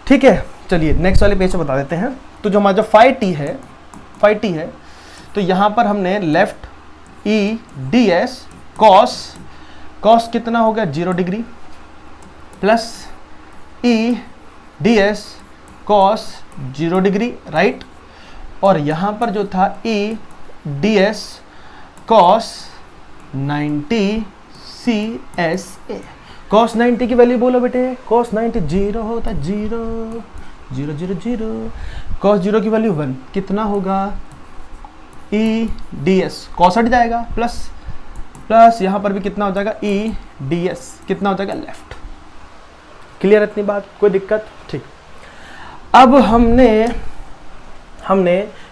ठीक है। चलिए नेक्स्ट वाले पेज पे बता देते हैं। तो जो हमारा जो phi t है, तो यहाँ पर हमने लेफ्ट EDS cos कितना हो गया 0 degree, plus EDS cos 0 degree, right. और यहाँ पर जो था EDS cos 90 CSA, cos 90 की वैल्यू बोलो बेटे, cos 90 0 होता है, 0 0 0 0, cos 0 की वैल्यू 1, कितना होगा EDS, cos हट जाएगा, प्लस यहाँ पर भी कितना हो जाएगा EDS, कितना हो जाएगा लेफ्ट। क्लियर इतनी बात, कोई दिक्कत, ठीक। अब हमने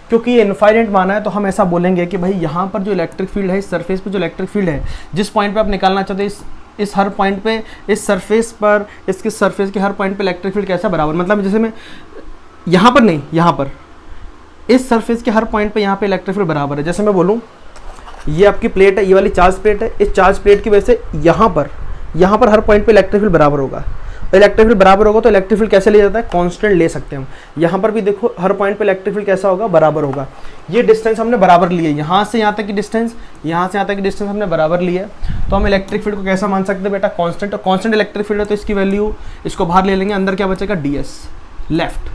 क्योंकि ये इनफाइनाइट माना है तो हम ऐसा बोलेंगे कि भाई यहाँ पर जो इलेक्ट्रिक फील्ड है, इस सरफेस पे जो इलेक्ट्रिक फील्ड है, जिस पॉइंट पे आप निकालना चाहते हैं, इस हर पॉइंट पे, इस सरफेस पर, इसके सरफेस के हर पॉइंट पे इलेक्ट्रिक फील्ड कैसा बराबर, मतलब जैसे मैं यहाँ पर नहीं, यहाँ पर इस सरफेस के हर पॉइंट पे यहाँ पे इलेक्ट्रिक फील्ड बराबर है। जैसे मैं बोलूँ ये आपकी प्लेट है, ये वाली चार्ज प्लेट है, इस चार्ज प्लेट की वजह से यहाँ पर हर पॉइंट पे इलेक्ट्रिक फील्ड बराबर होगा। इलेक्ट्रिक फील्ड बराबर होगा तो इलेक्ट्रिक फील्ड कैसे लिया जाता है, कांस्टेंट ले सकते हैं हम। यहाँ पर भी देखो हर पॉइंट पे इलेक्ट्रिक फील्ड कैसा होगा, बराबर होगा। ये डिस्टेंस हमने बराबर लिए, यहाँ से यहाँ तक की डिस्टेंस, यहाँ से यहाँ तक की डिस्टेंस हमने बराबर ली है, तो हम इलेक्ट्रिक फील्ड को कैसा मान सकते हैं बेटा, कांस्टेंट। और कांस्टेंट इलेक्ट्रिक फील्ड है तो इसकी वैल्यू, इसको बाहर ले लेंगे, अंदर क्या बचेगा DS लेफ्ट,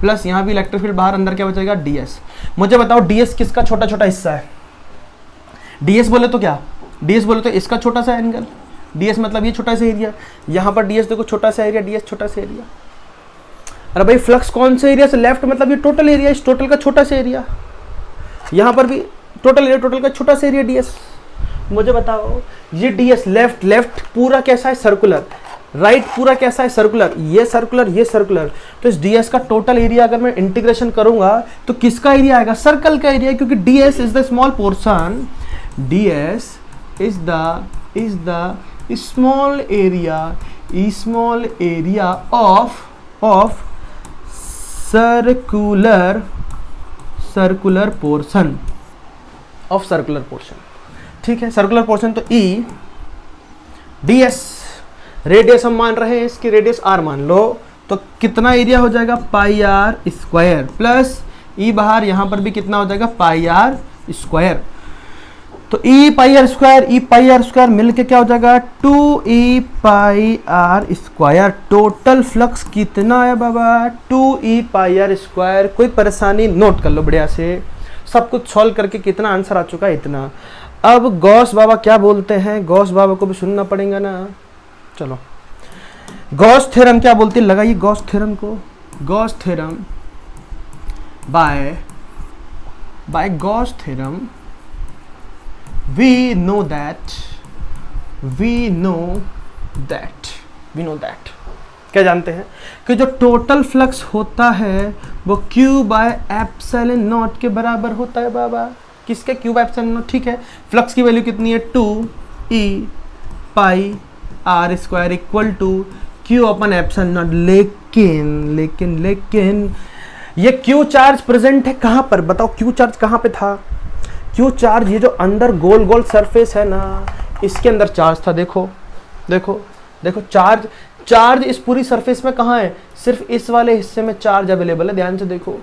प्लस यहाँ भी इलेक्ट्रिक फील्ड बाहर, अंदर क्या बचेगा DS। मुझे बताओ DS किसका छोटा छोटा हिस्सा है, DS बोले तो क्या, DS बोले तो इसका छोटा सा एंगल, DS मतलब ये छोटा सा एरिया, यहाँ पर DS देखो छोटा सा एरिया, DS छोटा सा एरिया। अरे भाई फ्लक्स कौन से एरिया से, लेफ्ट मतलब ये टोटल एरिया, इस टोटल का छोटा सा एरिया, यहाँ पर भी टोटल एरिया, टोटल का छोटा सा एरिया DS। मुझे बताओ ये DS लेफ्ट पूरा कैसा है, सर्कुलर, राइट पूरा कैसा है, सर्कुलर, ये सर्कुलर, ये सर्कुलर। तो इस DS का टोटल एरिया अगर मैं इंटीग्रेशन करूंगा तो किसका एरिया आएगा, सर्कल का एरिया, क्योंकि DS is the small portion, DS is the is the small area of circular portion ठीक है। सर्कुलर पोर्शन तो ई ds, रेडियस हम मान रहे हैं, इसकी रेडियस r मान लो, तो कितना एरिया हो जाएगा पाई आर स्क्वायर प्लस ई बाहर, यहां पर भी कितना हो जाएगा पाई आर स्क्वायर। तो ई पाई आर स्क्वायर मिलके क्या हो जाएगा 2e pi r square. Total flux कितना है बाबा 2e पाई आर स्क्वायर। कोई परेशानी नोट कर लो बढ़िया से, सब कुछ सॉल्व करके कितना आंसर आ चुका है इतना। अब गॉस बाबा क्या बोलते हैं, गॉस बाबा को भी सुनना पड़ेगा ना। चलो गॉस थ्योरम क्या बोलती है, लगाइए गॉस थ्योरम को। Gauss theorem by Gauss theorem we know that क्या जानते हैं कि जो टोटल फ्लक्स होता है वो Q बाय एप्सिलॉन नॉट के बराबर होता है बाबा। किसके Q बाय एप्सिलॉन नॉट, ठीक है। फ्लक्स की वैल्यू कितनी है 2e pi r square equal to Q upon epsilon naught. लेकिन ये Q चार्ज प्रेजेंट है कहां पर, बताओ Q चार्ज कहां पे था। Q चार्ज ये जो अंदर गोल गोल सरफेस है ना, इसके अंदर चार्ज था। देखो चार्ज इस पूरी सरफेस में कहाँ है, सिर्फ इस वाले हिस्से में चार्ज अवेलेबल है, ध्यान से देखो।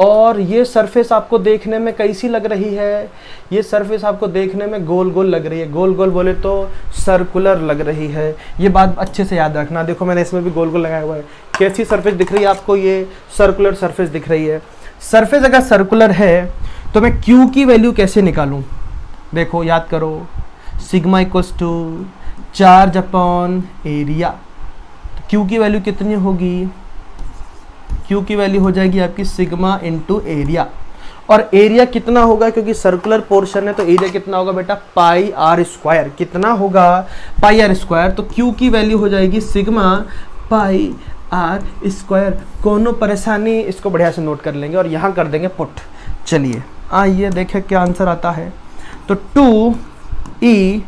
और ये सरफेस आपको देखने में कैसी लग रही है, ये सरफेस आपको देखने में गोल गोल लग रही है। गोल गोल बोले तो सर्कुलर लग रही है, ये बात अच्छे से याद रखना। देखो मैंने इसमें भी गोल गोल लगाया हुआ है। कैसी सरफेस दिख रही है आपको, ये सर्कुलर सरफेस दिख रही है। सरफेस अगर सर्कुलर है तो मैं Q की वैल्यू कैसे निकालूं, देखो याद करो, sigma equals to charge upon area. तो Q की वैल्यू कितनी होगी, Q की वैल्यू हो जाएगी आपकी सिग्मा इंटू एरिया। और एरिया कितना होगा, क्योंकि सर्कुलर पोर्शन है तो एरिया कितना होगा बेटा पाई आर स्क्वायर। कितना होगा पाई आर स्क्वायर, तो Q की वैल्यू हो जाएगी सिग्मा पाई आर स्क्वायर। कोनो परेशानी, इसको बढ़िया से नोट कर लेंगे और यहाँ कर देंगे पुट। चलिए आइए देखें क्या आंसर आता है। तो 2e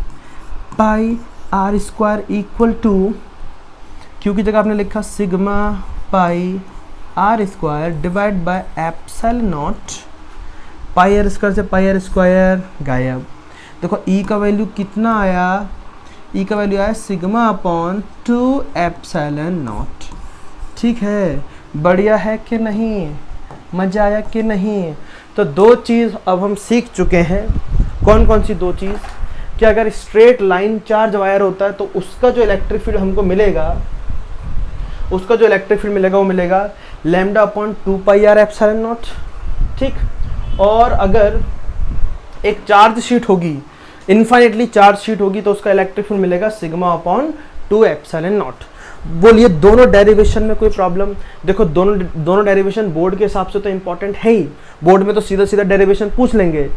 pi r square equal to Q की जगह आपने लिखा sigma pi r square divide by epsilon naught. Pi r square से पाई आर स्क्वायर गायब। देखो E का वैल्यू कितना आया, E का वैल्यू आया सिग्मा अपॉन 2 एप्सिलॉन नॉट। ठीक है, बढ़िया है कि नहीं, मजा आया कि नहीं। तो दो चीज़ अब हम सीख चुके हैं। कौन कौन सी दो चीज़, कि अगर स्ट्रेट लाइन चार्ज वायर होता है तो उसका जो इलेक्ट्रिक फील्ड हमको मिलेगा, वो मिलेगा lambda upon 2 pi r epsilon naught. ठीक, और अगर एक चार्ज शीट होगी, इनफाइनेटली चार्ज शीट होगी, तो उसका इलेक्ट्रिक फील्ड मिलेगा सिग्मा अपॉन 2 एप्सिलॉन नॉट। बोलिए दोनों डेरिवेशन में कोई प्रॉब्लम, देखो दोनों डेरिवेशन बोर्ड के हिसाब से तो इंपॉर्टेंट है ही। बोर्ड में तो सीधा सीधा डेरिवेशन पूछ लेंगे,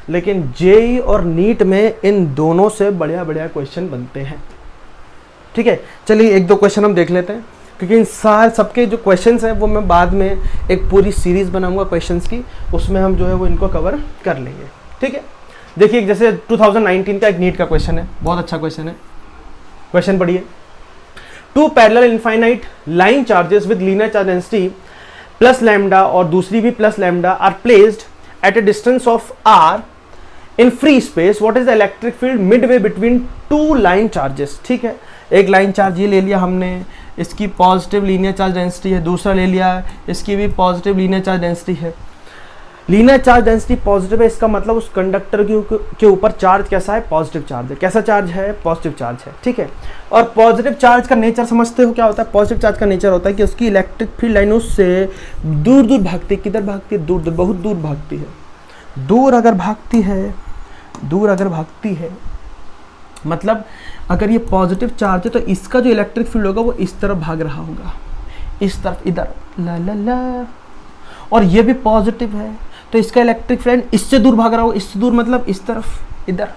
लेकिन जेई और नीट में इन दोनों से बढ़िया बढ़िया क्वेश्चन बनते हैं। ठीक है, चलिए एक दो क्वेश्चन हम देख लेते हैं, क्योंकि इन सबके जो क्वेश्चंस हैं वो मैं बाद में एक पूरी सीरीज बनाऊंगा क्वेश्चंस की, उसमें हम जो है वो इनको कवर कर लेंगे। ठीक है, देखिए जैसे 2019 का एक नीट का क्वेश्चन है, बहुत अच्छा क्वेश्चन है। क्वेश्चन पढ़िए, 2 parallel infinite line charges with linear charge density plus lambda और दूसरी भी plus lambda are placed at a distance of r in free space. What is the electric field midway between 2 line charges. ठीक है, एक line charge ये ले लिया हमने, इसकी पॉजिटिव लीनियर चार्ज डेंसिटी है, दूसरा ले लिया इसकी भी पॉजिटिव लीनियर चार्ज डेंसिटी है। लीनियर चार्ज डेंसिटी पॉजिटिव है, इसका मतलब उस कंडक्टर के ऊपर चार्ज कैसा है, पॉजिटिव चार्ज है। कैसा चार्ज है, पॉजिटिव चार्ज है। ठीक है, और पॉजिटिव चार्ज का नेचर समझते हो क्या होता है। पॉजिटिव चार्ज का नेचर होता है कि उसकी इलेक्ट्रिक फील्ड लाइन उससे दूर दूर भागती है। किधर भागती है, दूर दूर, बहुत दूर भागती है। दूर अगर भागती है मतलब अगर ये पॉजिटिव चार्ज है तो इसका जो इलेक्ट्रिक फील्ड होगा वो इस तरफ भाग रहा होगा, इस तरफ, इधर ला ला ला। और ये भी पॉजिटिव है तो इसका इलेक्ट्रिक फील्ड इससे दूर भाग रहा होगा, इससे दूर मतलब इस तरफ, इधर।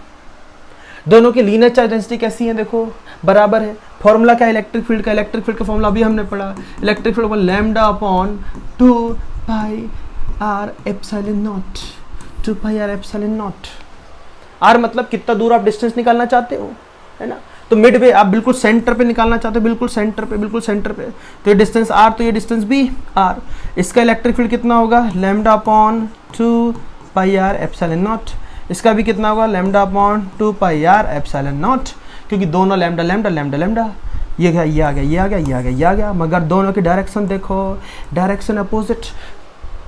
दोनों की लीनियर चार्ज डेंसिटी कैसी है, देखो बराबर है। फॉर्मूला क्या है इलेक्ट्रिक फील्ड का, इलेक्ट्रिक फील्ड का फॉर्मूला अभी हमने पढ़ा, electric field lambda upon 2 pi r epsilon naught. 2 pi r epsilon naught. R मतलब कितना दूर आप डिस्टेंस निकालना चाहते हो, है ना। तो मिड वे आप बिल्कुल सेंटर पे निकालना चाहते हो, बिल्कुल सेंटर पे, बिल्कुल सेंटर पे, तो ये डिस्टेंस r, तो ये डिस्टेंस भी r। इसका इलेक्ट्रिक फील्ड कितना होगा, lambda upon 2 pi r epsilon not. इसका भी कितना होगा, lambda upon 2 pi r epsilon not, क्योंकि दोनों लैम्डा लैम्डा लैम्डा लैम्डा, ये गया, ये आ गया, ये आ गया, ये आ गया, ये आ गया, मगर दोनों की डायरेक्शन देखो, डायरेक्शन अपोजिट,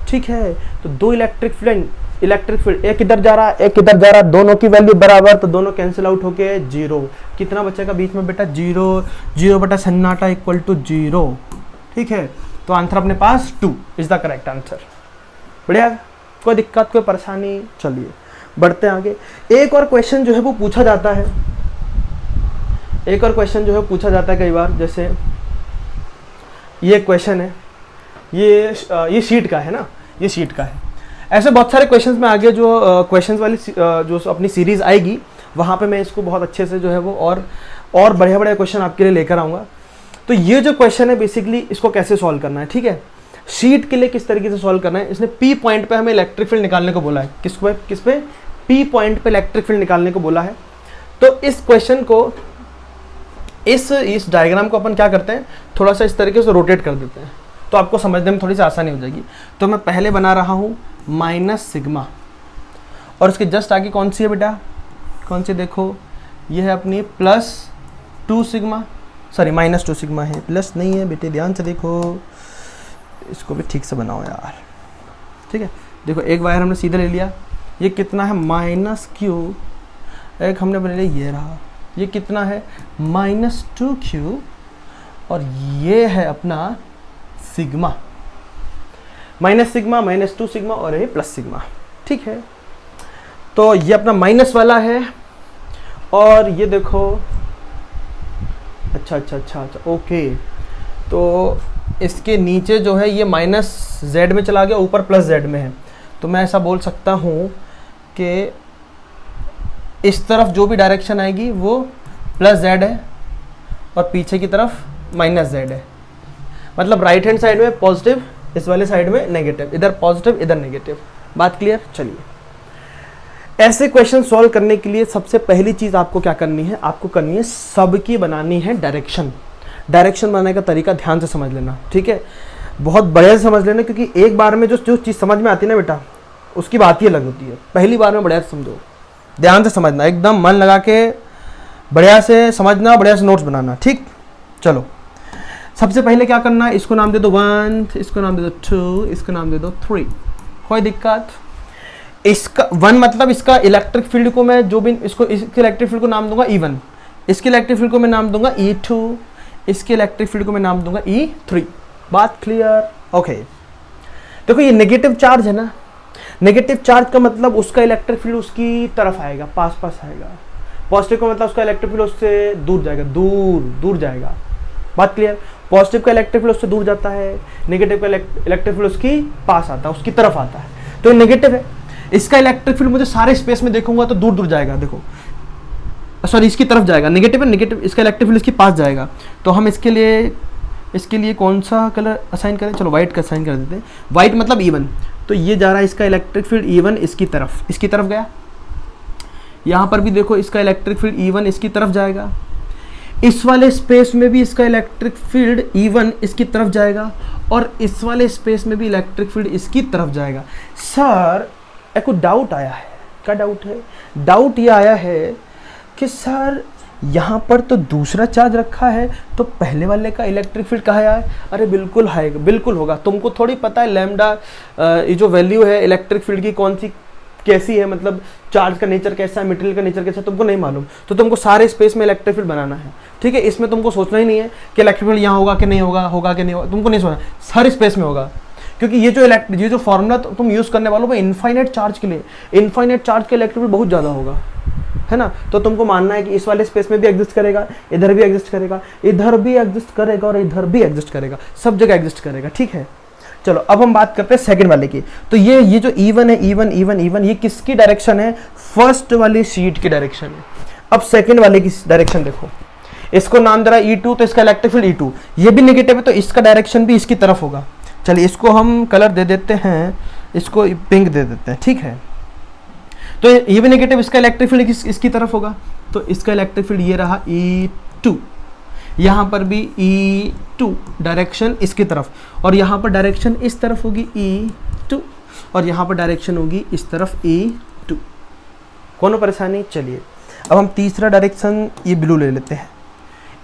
ठीक है। तो दो इलेक्ट्रिक फील्ड एक इधर जा रहा है, एक इधर जा रहा है, दोनों की वैल्यू बराबर, तो दोनों कैंसिल आउट होके 0। कितना बचेगा बीच में बेटा, 0, 0 बटा सन्नाटा इक्वल टू 0, ठीक है। तो आंसर अपने पास 2 इज द करेक्ट आंसर। बढ़िया, कोई दिक्कत, कोई परेशानी, चलिए बढ़ते हैं आगे। एक और क्वेश्चन जो है वो पूछा जाता है, एक और क्वेश्चन जो है पूछा जाता है कई बार, जैसे ये क्वेश्चन है, ये शीट का है ना, ये शीट का है। ऐसे बहुत सारे क्वेश्चंस में आगे जो क्वेश्चंस वाली जो अपनी सीरीज आएगी वहाँ पे मैं इसको बहुत अच्छे से जो है वो और बढ़िया बढ़िया क्वेश्चन आपके लिए लेकर आऊँगा। तो ये जो क्वेश्चन है बेसिकली इसको कैसे सॉल्व करना है, ठीक है। शीट के लिए किस तरीके से सॉल्व करना है, इसने पी पॉइंट पे हमें इलेक्ट्रिक फील्ड निकालने को बोला है। किस पे, पी पॉइंट पे इलेक्ट्रिक फील्ड निकालने को बोला है। तो इस क्वेश्चन को, इस डायग्राम को अपन क्या करते हैं, थोड़ा सा इस तरीके से रोटेट कर देते हैं, तो आपको समझने में थोड़ी सी आसानी हो जाएगी। तो मैं पहले बना रहा हूँ माइनस सिग्मा, और इसके जस्ट आगे कौन सी है बेटा, कौन सी, देखो ये है अपनी plus 2 sigma, sorry minus 2 sigma है, प्लस नहीं है बेटे, ध्यान से देखो, इसको भी ठीक से बनाओ यार, ठीक है। देखो एक वायर हमने सीधा ले लिया, ये कितना है माइनस क्यू, एक हमने बना लिया ये रहा, ये कितना है माइनस 2q, और ये है अपना sigma, minus sigma, minus 2 sigma, और ये प्लस सिग्मा, ठीक है। तो ये अपना माइनस वाला है, और ये देखो, अच्छा, ओके। तो इसके नीचे जो है ये माइनस z में चला गया, ऊपर प्लस z में है। तो मैं ऐसा बोल सकता हूँ कि इस तरफ जो भी डायरेक्शन आएगी वो प्लस z है, और पीछे की तरफ माइनस z है। मतलब राइट हैंड साइड में पॉजिटिव, इस वाले साइड में नेगेटिव, इधर पॉजिटिव इधर नेगेटिव। बात क्लियर। चलिए, ऐसे क्वेश्चन सॉल्व करने के लिए सबसे पहली चीज़ आपको क्या करनी है, आपको करनी है सबकी बनानी है डायरेक्शन। डायरेक्शन बनाने का तरीका ध्यान से समझ लेना, ठीक है, बहुत बढ़िया से समझ लेना, क्योंकि एक बार में जो चीज़ समझ में आती है ना बेटा, उसकी बात ही अलग होती है। पहली बार में बढ़िया से समझो, ध्यान से समझना, एकदम मन लगा के बढ़िया से समझना, बढ़िया से नोट्स बनाना, ठीक। चलो, सबसे पहले क्या करना है, इसको नाम दे दो 1, इसको नाम दे दो 2, इसको नाम दे दो 3, कोई दिक्कत। इसका 1 मतलब इसका इलेक्ट्रिक फील्ड को मैं जो भी इसके इलेक्ट्रिक फील्ड को नाम दूंगा E1, इसके इलेक्ट्रिक फील्ड को मैं नाम दूंगा E2, इसके इलेक्ट्रिक फील्ड को मैं नाम दूंगा E3। बात क्लियर। ओके, देखो ये नेगेटिव चार्ज है ना, नेगेटिव चार्ज का मतलब उसका इलेक्ट्रिक फील्ड उसकी तरफ आएगा, पास पास आएगा। पॉजिटिव का मतलब उसका इलेक्ट्रिक फील्ड उससे दूर जाएगा, दूर जाएगा। बात क्लियर। पॉजिटिव का इलेक्ट्रिक फील्ड उससे दूर जाता है, नेगेटिव का इलेक्ट्रिक फील्ड उसकी पास आता है, उसकी तरफ आता है। तो नेगेटिव है, इसका इलेक्ट्रिक फील्ड मुझे सारे स्पेस में देखूंगा तो दूर जाएगा, देखो सॉरी इसकी तरफ जाएगा, नेगेटिव है, नेगेटिव, इसका इलेक्ट्रिक फील्ड इसके पास जाएगा। तो हम इसके लिए कौन सा कलर असाइन करें, चलो व्हाइट का असाइन कर देते हैं। व्हाइट मतलब E1, तो ये जा रहा है इसका इलेक्ट्रिक फील्ड E1 इसकी तरफ गया। यहाँ पर भी देखो इसका इलेक्ट्रिक फील्ड E1 इसकी तरफ जाएगा, इस वाले स्पेस में भी इसका इलेक्ट्रिक फील्ड E1 इसकी तरफ जाएगा, और इस वाले स्पेस में भी इलेक्ट्रिक फील्ड इसकी तरफ जाएगा। सर एक को डाउट आया है, क्या डाउट है, डाउट ये आया है कि सर यहाँ पर तो दूसरा चार्ज रखा है, तो पहले वाले का इलेक्ट्रिक फील्ड कहाँ है। अरे बिल्कुल है, बिल्कुल होगा। तुमको थोड़ी पता है लैम्डा ये जो वैल्यू है इलेक्ट्रिक फील्ड की कौन सी कैसी है, मतलब चार्ज का नेचर कैसा है, मटेरियल का नेचर कैसा है, तुमको नहीं मालूम। तो तुमको सारे स्पेस में इलेक्ट्रिक फील्ड बनाना है, ठीक है। इसमें तुमको सोचना ही नहीं है कि इलेक्ट्रिक फील्ड यहाँ होगा कि नहीं होगा, होगा कि नहीं होगा, तुमको नहीं सोचना, हर स्पेस में होगा। क्योंकि ये जो फॉर्मूला तुम यूज़ करने वालों वो इनफाइनाइट चार्ज के लिए, इनफाइनाइट चार्ज का इलेक्ट्रिक फील्ड बहुत ज़्यादा होगा, है ना। तो तुमको मानना है कि इस वाले स्पेस में भी एग्जिस्ट करेगा, इधर भी एग्जिस्ट करेगा, इधर भी एग्जिस्ट करेगा, और इधर भी एग्जिस्ट करेगा, सब जगह एग्जिस्ट करेगा, ठीक है। चलो अब हम बात करते हैं सेकंड वाले की। तो ये जो E1 है, E1 ये किसकी डायरेक्शन है, फर्स्ट वाली शीट की डायरेक्शन है। अब सेकंड वाले की डायरेक्शन देखो, इसको नाम दे रहा है E2, तो इसका इलेक्ट्रिक फील्ड E2, ये भी नेगेटिव है, तो इसका डायरेक्शन भी इसकी तरफ होगा। चलिए इसको हम कलर दे देते हैं, इसको पिंक दे देते हैं, ठीक है। तो ये भी नेगेटिव, इसका इलेक्ट्रिक फील्ड इसकी तरफ होगा, तो इसका इलेक्ट्रिक फील्ड ये रहा E2, यहाँ पर भी E2 डायरेक्शन इसकी तरफ, और यहाँ पर डायरेक्शन इस तरफ होगी E2, और यहाँ पर डायरेक्शन होगी इस तरफ E2। कौन परेशानी? चलिए अब हम तीसरा डायरेक्शन ये ब्लू ले लेते हैं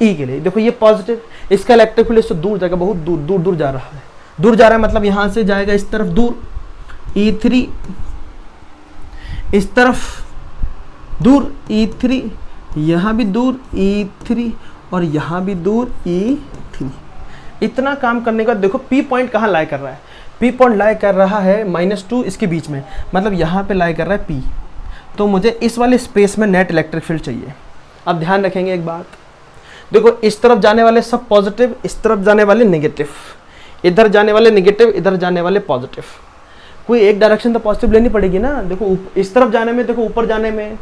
E के लिए। देखो ये पॉजिटिव, इसका इलेक्ट्रिक फील्ड इससे दूर जाएगा, बहुत दूर दूर दूर जा रहा है, दूर जा रहा है मतलब यहाँ से जाएगा इस तरफ दूर E3, इस तरफ दूर E3, यहाँ भी दूर E3, और यहाँ भी दूर E3। इतना काम करने के बाद देखो P पॉइंट कहाँ लाई कर रहा है, P पॉइंट लाई कर रहा है -2 इसके बीच में, मतलब यहाँ पे लाई कर रहा है P। तो मुझे इस वाले स्पेस में नेट इलेक्ट्रिक फील्ड चाहिए। अब ध्यान रखेंगे एक बात, देखो इस तरफ जाने वाले सब पॉजिटिव, इस तरफ जाने वाले नेगेटिव, इधर जाने वाले नेगेटिव, इधर जाने वाले पॉजिटिव। कोई एक डायरेक्शन तो पॉजिटिव लेनी पड़ेगी ना। देखो इस तरफ जाने में, देखो ऊपर जाने में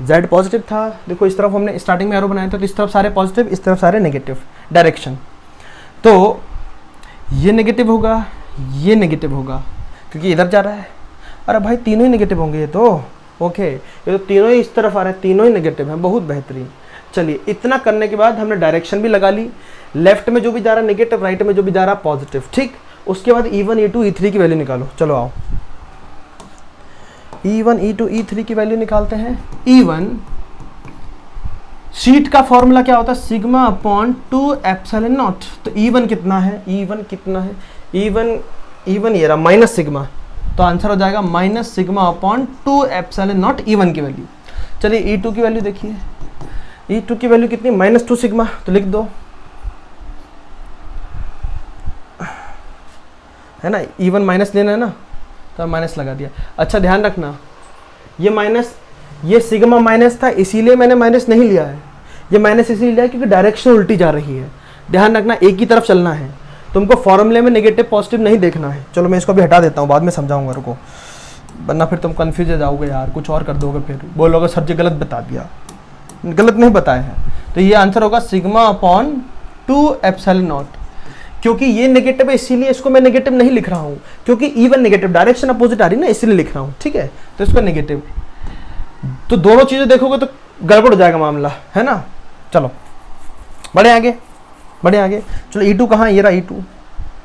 Z पॉजिटिव था, देखो इस तरफ हमने स्टार्टिंग में एरो बनाया था, तो इस तरफ सारे पॉजिटिव, इस तरफ सारे नेगेटिव डायरेक्शन। तो ये नेगेटिव होगा, ये नेगेटिव होगा क्योंकि इधर जा रहा है। अरे भाई तीनों ही नेगेटिव होंगे ये तो, ओके ये तो तीनों ही इस तरफ आ रहे हैं, तीनों ही नेगेटिव हैं, बहुत बेहतरीन। चलिए इतना करने के बाद हमने डायरेक्शन भी लगा ली, लेफ्ट में जो भी जा रहा है नेगेटिव, राइट में जो भी जा रहा है पॉजिटिव, ठीक। उसके बाद E1 E2 E3 की वैल्यू निकालो। चलो आओ E1 E2 E3 की वैल्यू निकालते हैं। E1 शीट का फॉर्मूला क्या होता है, सिग्मा अपॉन 2 एप्सिलॉन नॉट। तो E1 कितना है, E1 कितना है, E1 ये रहा माइनस सिग्मा, तो आंसर हो जाएगा minus sigma upon 2 epsilon not E1 की वैल्यू। चलिए E2 की वैल्यू देखिए, E2 की वैल्यू कितनी, -2 सिग्मा, तो लिख दो, है ना। E1 माइनस लेना है ना, तो माइनस लगा दिया। अच्छा ध्यान रखना, ये माइनस, ये सिग्मा माइनस था इसीलिए मैंने माइनस नहीं लिया है, ये माइनस इसलिए लिया है क्योंकि डायरेक्शन उल्टी जा रही है। ध्यान रखना एक ही तरफ चलना है, तुमको फॉर्मूले में नेगेटिव पॉजिटिव नहीं देखना है। चलो मैं इसको भी हटा देता हूँ, बाद में समझाऊंगा, रुको, वरना फिर तुम कन्फ्यूज हो जाओगे यार, कुछ और कर दोगे, फिर बोलोगे सर जी गलत बता दिया। गलत नहीं बताया है, तो ये आंसर होगा सिग्मा अपॉन 2 एप्सिलॉन नॉट। क्योंकि ये नेगेटिव है इसीलिए इसको मैं नेगेटिव नहीं लिख रहा हूँ, क्योंकि E1 नेगेटिव, डायरेक्शन अपोजिट आ रही ना, इसलिए लिख रहा हूँ, ठीक है। तो इसको नेगेटिव, तो दोनों चीजें देखोगे तो गड़बड़ हो जाएगा मामला, है ना। चलो बढ़े आगे, बढ़े आगे। चलो E2 कहाँ है, ये रहा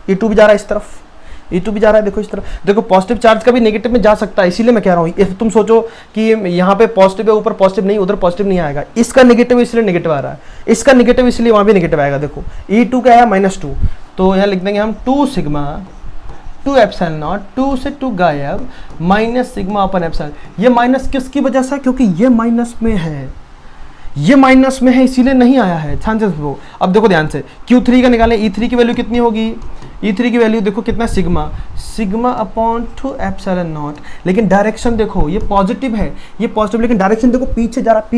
E2 भी जा रहा है इस तरफ, E2 भी जा रहा है, देखो इस तरफ। देखो पॉजिटिव चार्ज कभी नेगेटिव में जा सकता है, इसीलिए मैं कह रहा हूँ। तुम सोचो कि यहाँ पे पॉजिटिव है, ऊपर पॉजिटिव नहीं, उधर पॉजिटिव नहीं आएगा। इसका नेगेटिव इसलिए नेगेटिव आ रहा है, इसका नेगेटिव इसलिए वहाँ भी नेगेटिव आएगा। देखो E2 का है -2, तो यहाँ लिख देंगे हम 2 सिग्मा 2 एप्सिलॉन नॉट, 2 से 2 गायब, माइनस सिग्मा अपन एप्सिलॉन। ये माइनस किसकी वजह से, क्योंकि ये माइनस में है, ये माइनस में है इसीलिए नहीं आया है, चांसेस वो। अब देखो ध्यान से, Q3 का निकालें, E3 की वैल्यू कितनी होगी, E3 की वैल्यू देखो कितना, सिग्मा अपॉन 2 एप्सिलॉन नॉट। लेकिन डायरेक्शन देखो ये पॉजिटिव है, ये पॉजिटिव, लेकिन डायरेक्शन देखो पीछे जा रहा है,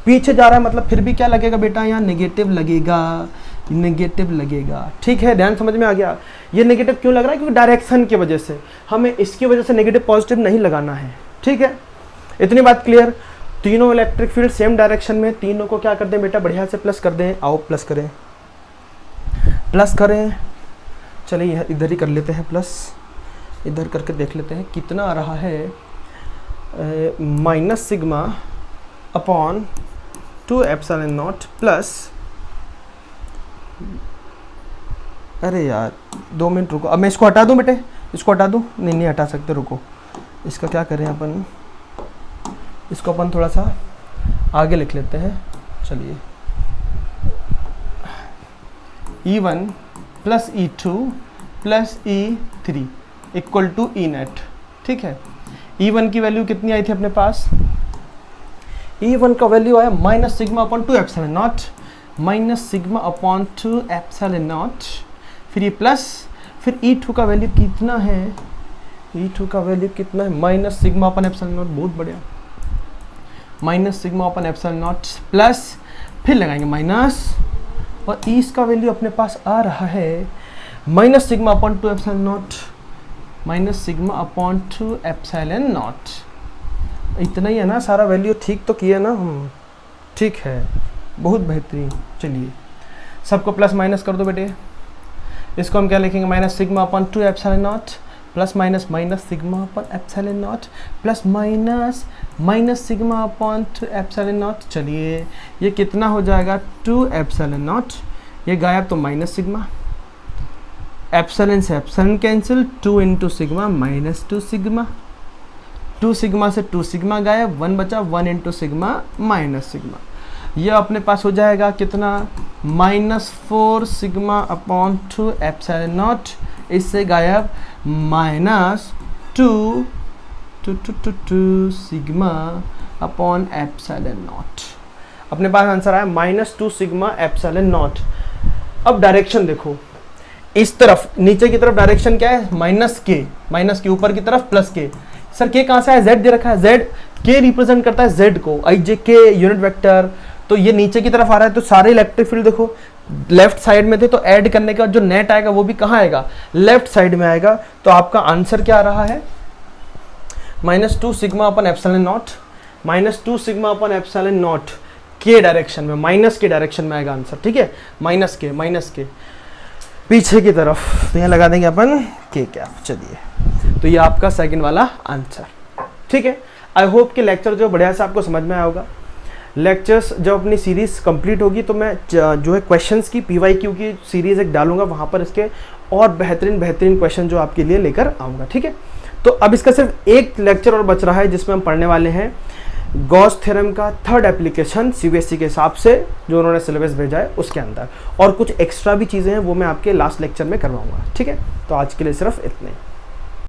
पीछे जा रहा है, मतलब फिर भी क्या लगेगा बेटा, यहाँ नेगेटिव लगेगा, नेगेटिव लगेगा, ठीक है। ध्यान समझ में आ गया। ये नेगेटिव क्यों लग रहा है, क्योंकि डायरेक्शन की वजह से, हमें इसकी वजह से नेगेटिव पॉजिटिव नहीं लगाना है, ठीक है। इतनी बात क्लियर। तीनों इलेक्ट्रिक फील्ड सेम डायरेक्शन में, तीनों को क्या कर दें बेटा, बढ़िया से प्लस कर दें। आओ प्लस करें, प्लस करें। चलिए इधर ही कर लेते हैं प्लस, इधर करके देख लेते हैं कितना आ रहा है, minus sigma upon 2 epsilon not plus, अरे यार 2 मिनट रुको, अब मैं इसको हटा दूं बेटे, इसको हटा दूं, नहीं हटा सकते, रुको। इसका क्या करें अपन, इसको अपन थोड़ा सा आगे लिख लेते हैं। चलिए E1 plus E2 plus E3 equal to E net, ठीक है। E1 की वैल्यू कितनी आई थी अपने पास, E1 का वैल्यू आया minus sigma upon 2 epsilon not, minus sigma upon 2 epsilon not, फिर ये प्लस, फिर E2 का वैल्यू कितना है, E2 का वैल्यू कितना है, minus sigma upon epsilon not, बहुत बढ़िया, minus sigma upon epsilon not plus, फिर लगाएंगे माइनस, और इसका वैल्यू अपने पास आ रहा है minus sigma upon 2 epsilon not, minus sigma upon 2 epsilon not. इतना ही है ना, सारा वैल्यू ठीक तो किया ना हम, ठीक है, बहुत बेहतरीन। चलिए सबको प्लस माइनस कर दो बेटे, इसको हम क्या लिखेंगे, minus sigma upon 2 epsilon not plus minus minus sigma upon epsilon not, plus minus minus sigma upon epsilon not. चलिए ये कितना हो जाएगा 2 एप्सिलॉन नॉट, ये गायब तो माइनस सिग्मा, एप्सिलॉन से epsilon cancel, 2 into sigma minus 2 sigma, 2 sigma से 2 सिग्मा गायब, 1 बचा, 1 इंटू सिग्मा माइनस सिग्मा। ये अपने पास हो जाएगा कितना -4 सिग्मा अपॉन 2 एप्सिलॉन नॉट, इससे गायब -2 सिग्मा अपॉन एप्सिलॉन नॉट। अपने पास आंसर आया -2 सिग्मा एप्सिलॉन नॉट। अब डायरेक्शन देखो, इस तरफ नीचे की तरफ डायरेक्शन क्या है माइनस के, ऊपर की तरफ प्लस के। सर के कहाँ से आया, z दे रखा है, z के रिप्रेजेंट करता है z को, आई जे के यूनिट वेक्टर, तो ये नीचे की तरफ आ रहा है, तो सारे इलेक्ट्रिक फील्ड देखो लेफ्ट साइड में थे, तो ऐड करने का जो नेट आएगा वो भी कहाँ आएगा, लेफ्ट साइड में आएगा। तो आपका आंसर क्या आ रहा है -2 sigma upon epsilon naught, -2 sigma upon epsilon not के डायरेक्शन में, माइनस के डायरेक्शन में आएगा आंसर, ठीक है, माइनस के पीछे की तरफ, तो यहाँ लगा देंगे अपन के कैप। चलिए तो ये आपका सेकंड वाला आंसर, ठीक है। आई होप कि लेक्चर जो बढ़िया से आपको समझ में आया होगा। लेक्चर्स जब अपनी सीरीज़ कंप्लीट होगी तो मैं जो है क्वेश्चंस की PYQ की सीरीज़ एक डालूंगा, वहाँ पर इसके और बेहतरीन क्वेश्चन जो आपके लिए लेकर आऊँगा, ठीक है। तो अब इसका सिर्फ एक लेक्चर और बच रहा है जिसमें हम पढ़ने वाले हैं गॉस थ्योरम का थर्ड एप्लीकेशन CBSE के हिसाब से जो उन्होंने सिलेबस भेजा है उसके अंदर, और कुछ एक्स्ट्रा भी चीज़ें हैं वो मैं आपके लास्ट लेक्चर में करवाऊँगा, ठीक है। तो आज के लिए सिर्फ इतने।